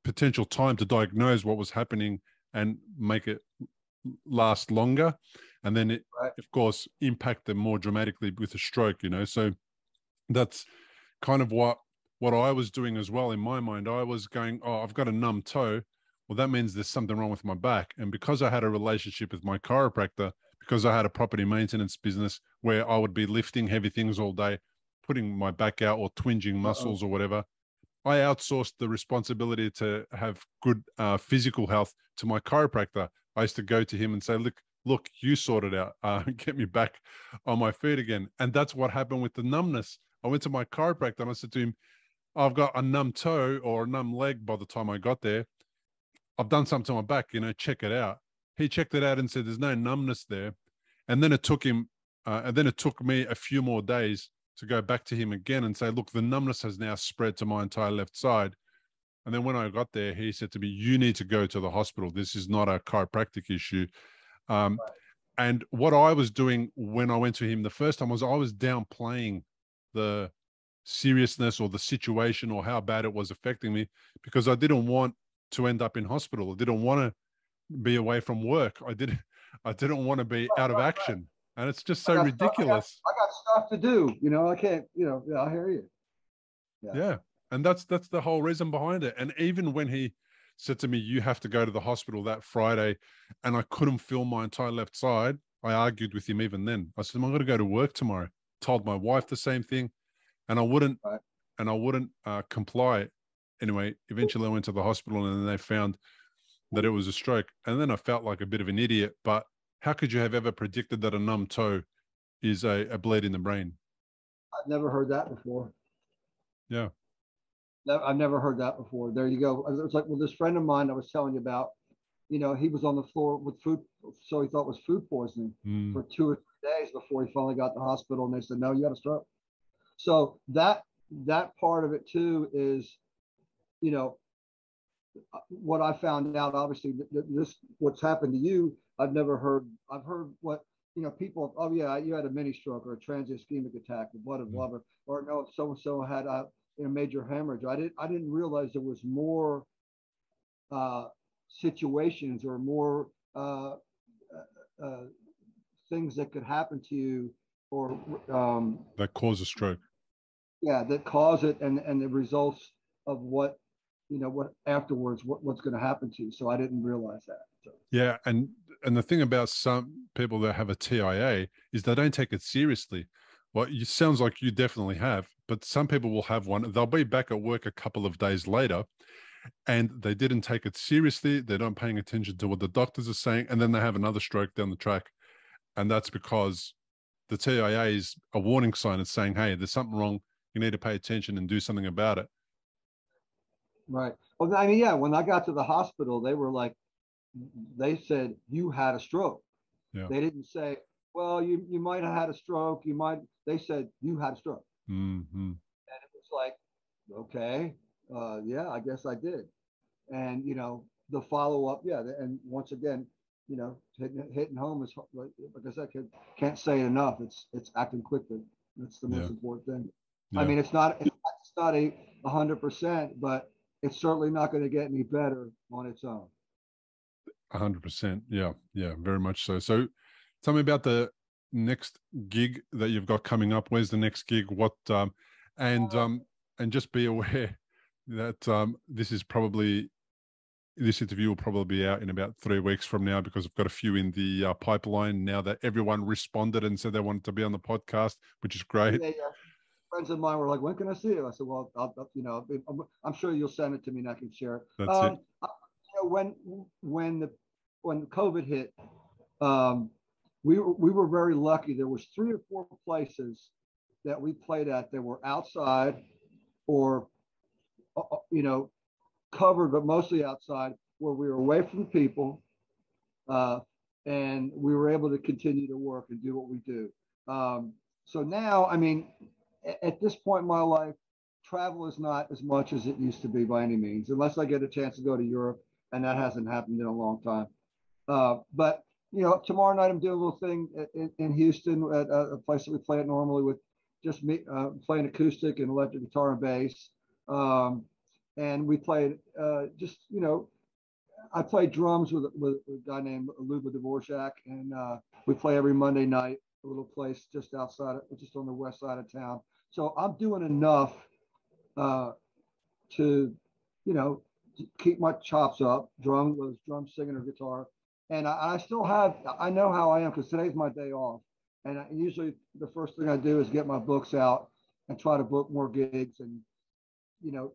potential time to diagnose what was happening and make it last longer. And then it, of course, impact them more dramatically with a stroke, So that's kind of what I was doing as well. In my mind, I was going, oh, I've got a numb toe. Well, that means there's something wrong with my back. And because I had a relationship with my chiropractor, because I had a property maintenance business where I would be lifting heavy things all day, putting my back out or twinging muscles or whatever, I outsourced the responsibility to have good physical health to my chiropractor. I used to go to him and say, look, you sort it out, get me back on my feet again. And that's what happened with the numbness. I went to my chiropractor and I said to him, I've got a numb toe or a numb leg by the time I got there. I've done something to my back, check it out. He checked it out and said, there's no numbness there. And then it took him, me a few more days to go back to him again and say, look, the numbness has now spread to my entire left side. And then when I got there, he said to me, you need to go to the hospital. This is not a chiropractic issue. And what I was doing when I went to him the first time was I was downplaying the seriousness or the situation or how bad it was affecting me, because I didn't want to end up in hospital. I didn't want to be away from work. I didn't want to be out of action. And it's just so ridiculous. I got stuff to do, I can't, I hear you. Yeah. And that's the whole reason behind it. And even when he said to me, you have to go to the hospital that Friday, and I couldn't feel my entire left side, I argued with him even then. I said, I'm going to go to work tomorrow. Told my wife the same thing, and I wouldn't, comply. Anyway, eventually I went to the hospital, and then they found that it was a stroke. And then I felt like a bit of an idiot, but how could you have ever predicted that a numb toe is a bleed in the brain? I've never heard that before. Yeah. I've never heard that before. There you go. It was like, well, this friend of mine I was telling you about, he was on the floor with food, so he thought it was food poisoning for 2 or 3 days before he finally got to the hospital, and they said, no, you got a stroke. So that part of it too is, what I found out, obviously, this what's happened to you, I've never heard. I've heard what, people, oh yeah, you had a mini stroke or a transient ischemic attack, the blood of blubber, or no, so-and-so had a major hemorrhage. I didn't realize there was more situations or more things that could happen to you, or that cause a stroke. Yeah, that cause it, and the results of what afterwards, what's going to happen to you. So I didn't realize that. So. Yeah, and the thing about some people that have a TIA is they don't take it seriously. Well, it sounds like you definitely have, but some people will have one. They'll be back at work a couple of days later, and they didn't take it seriously. They're not paying attention to what the doctors are saying, and then they have another stroke down the track. And that's because the TIA is a warning sign. It's saying, hey, there's something wrong. You need to pay attention and do something about it. Right. Well, I mean, yeah, when I got to the hospital, they said, you had a stroke. Yeah. They didn't say, well, you might have had a stroke. They said, you had a stroke. Mm-hmm. And it was like, okay, yeah, I guess I did. And, the follow-up, yeah. And once again, hitting home is, like I said, can't say it enough. It's acting quickly. That's the most important thing. Yeah. I mean, it's not a 100%, but it's certainly not going to get any better on its own. 100%. Yeah, very much so. So tell me about the next gig that you've got coming up. Where's the next gig? What and just be aware that this interview will probably be out in about 3 weeks from now, because I've got a few in the pipeline now that everyone responded and said they wanted to be on the podcast, which is great. Yeah. Friends of mine were like, when can I see it? I said, well, I'm sure you'll send it to me and I can share it. That's it. When COVID hit, we were very lucky. There was 3 or 4 places that we played at that were outside or, covered, but mostly outside, where we were away from people, and we were able to continue to work and do what we do. So now, I mean, at this point in my life, travel is not as much as it used to be by any means, unless I get a chance to go to Europe, and that hasn't happened in a long time. But tomorrow night I'm doing a little thing in Houston at a place that we play at normally, with just me playing acoustic and electric guitar and bass. And we played I play drums with a guy named Luba Dvorak, and we play every Monday night, a little place just on the west side of town. So I'm doing enough to keep my chops up, drum, singing, or guitar. And I know how I am, because today's my day off. And usually the first thing I do is get my books out and try to book more gigs and,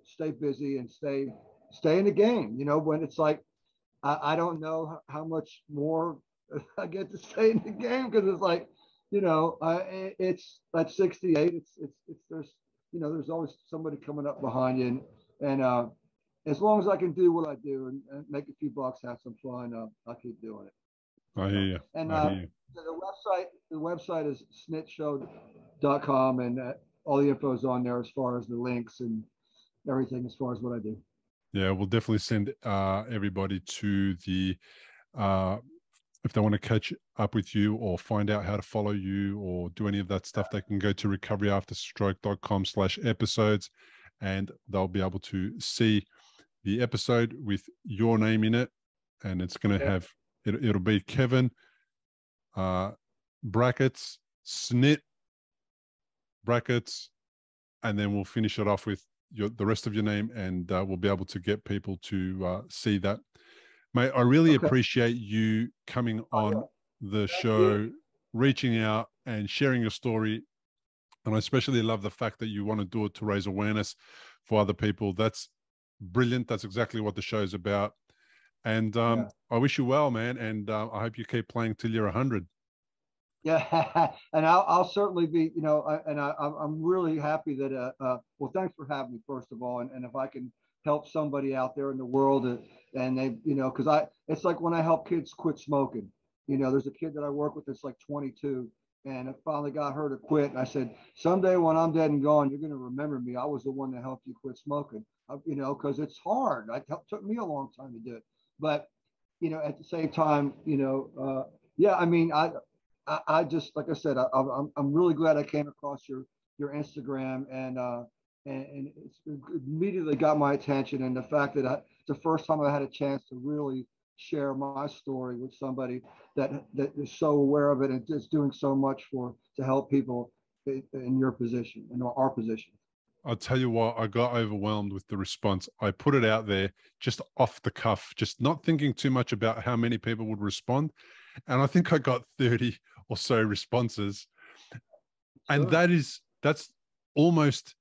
stay busy and stay in the game. When it's like, I don't know how much more I get to stay in the game, because it's like, it's at 68. There's always somebody coming up behind you, and as long as I can do what I do and make a few bucks, have some fun, I'll keep doing it. I hear you. And I hear you. the website is snitshow.com, and all the info is on there as far as the links and everything as far as what I do. Yeah, we'll definitely send everybody to the if they want to catch up with you or find out how to follow you or do any of that stuff, they can go to recoveryafterstroke.com/episodes, and they'll be able to see the episode with your name in it, and it's going to have it'll be Kevin brackets Snit brackets, and then we'll finish it off with the rest of your name, and we'll be able to get people to see that. Mate, I really appreciate you coming on the show, reaching out and sharing your story. And I especially love the fact that you want to do it to raise awareness for other people. That's brilliant. That's exactly what the show is about. And I wish you well, man. And I hope you keep playing till you're 100. Yeah, and I'll certainly be, you know, I'm really happy that, well, thanks for having me, first of all. And if I can help somebody out there in the world and they, you know, because it's like when I help kids quit smoking, you know, there's a kid that I work with that's like 22 and I finally got her to quit. And I said, someday when I'm dead and gone, you're going to remember me. I was the one that helped you quit smoking, you know, because it's hard. It took me a long time to do it. But, you know, at the same time, you know, yeah, I mean, I just, like I said, I'm really glad I came across your Instagram and it's immediately got my attention. And the fact that it's the first time I had a chance to really share my story with somebody that is so aware of it and is doing so much to help people in your position, in our position. I'll tell you what, I got overwhelmed with the response. I put it out there just off the cuff, just not thinking too much about how many people would respond. And I think I got 30 or so responses. And that's almost,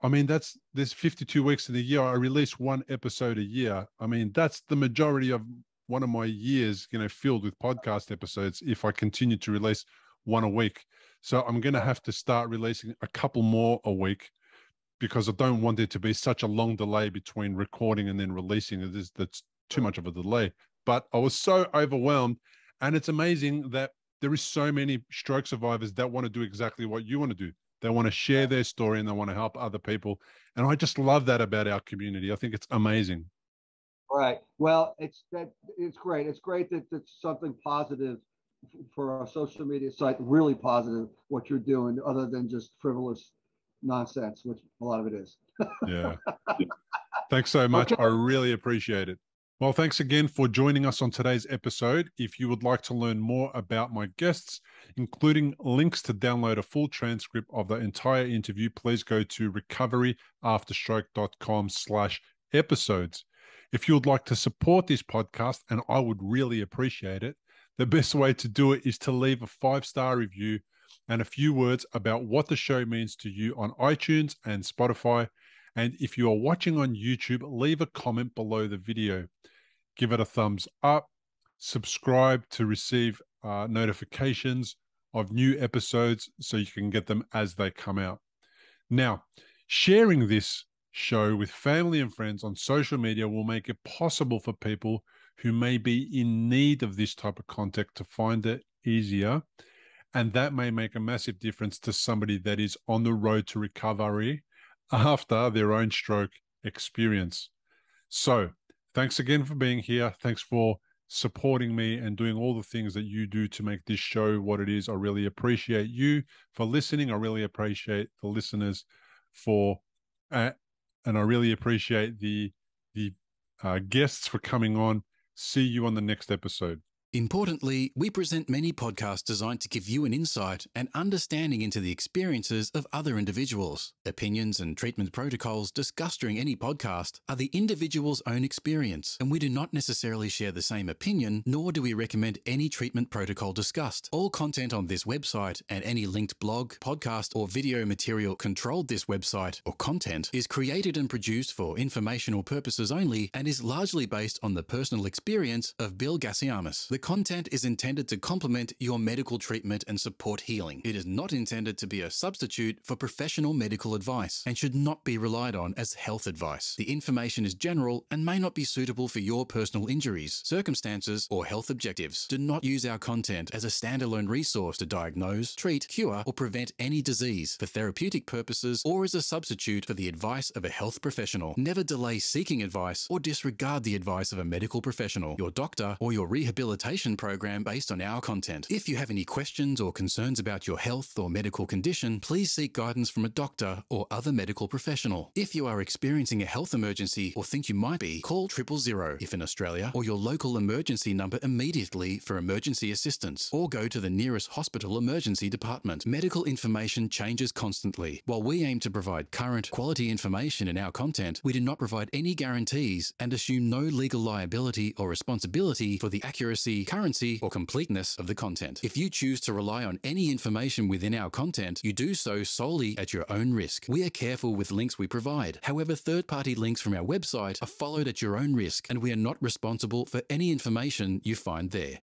I mean, there's 52 weeks in a year. I release one episode a year. I mean, that's the majority of one of my years, you know, filled with podcast episodes if I continue to release one a week. So I'm going to have to start releasing a couple more a week because I don't want there to be such a long delay between recording and then releasing it. That's too much of a delay. But I was so overwhelmed. And it's amazing that there is so many stroke survivors that want to do exactly what you want to do. They want to share their story and they want to help other people. And I just love that about our community. I think it's amazing. Right. Well, it's great. It's great that it's something positive for a social media site, really positive what you're doing, other than just frivolous nonsense, which a lot of it is. Yeah. Thanks so much. Okay. I really appreciate it. Well, thanks again for joining us on today's episode. If you would like to learn more about my guests, including links to download a full transcript of the entire interview, please go to recoveryafterstroke.com/episodes. If you would like to support this podcast, and I would really appreciate it, the best way to do it is to leave a 5-star review and a few words about what the show means to you on iTunes and Spotify. And if you are watching on YouTube, leave a comment below the video. Give it a thumbs up, subscribe to receive notifications of new episodes so you can get them as they come out. Now, sharing this show with family and friends on social media will make it possible for people who may be in need of this type of content to find it easier. And that may make a massive difference to somebody that is on the road to recovery after their own stroke experience. So thanks again for being here. Thanks for supporting me and doing all the things that you do to make this show what it is. I really appreciate you for listening. I really appreciate the listeners and I really appreciate the guests for coming on. See you on the next episode. Importantly, we present many podcasts designed to give you an insight and understanding into the experiences of other individuals. Opinions and treatment protocols discussed during any podcast are the individual's own experience, and we do not necessarily share the same opinion, nor do we recommend any treatment protocol discussed. All content on this website and any linked blog, podcast, or video material controlled this website or content is created and produced for informational purposes only and is largely based on the personal experience of Bill Gassiamas. The content is intended to complement your medical treatment and support healing. It is not intended to be a substitute for professional medical advice and should not be relied on as health advice. The information is general and may not be suitable for your personal injuries, circumstances, or health objectives. Do not use our content as a standalone resource to diagnose, treat, cure, or prevent any disease for therapeutic purposes or as a substitute for the advice of a health professional. Never delay seeking advice or disregard the advice of a medical professional, your doctor, or your rehabilitation consultation program based on our content. If you have any questions or concerns about your health or medical condition, please seek guidance from a doctor or other medical professional. If you are experiencing a health emergency or think you might be, call 000 if in Australia, or your local emergency number immediately for emergency assistance, or go to the nearest hospital emergency department. Medical information changes constantly. While we aim to provide current, quality information in our content, we do not provide any guarantees and assume no legal liability or responsibility for the accuracy, currency, or completeness of the content. If you choose to rely on any information within our content, you do so solely at your own risk. We are careful with links we provide. However, third-party links from our website are followed at your own risk, and we are not responsible for any information you find there.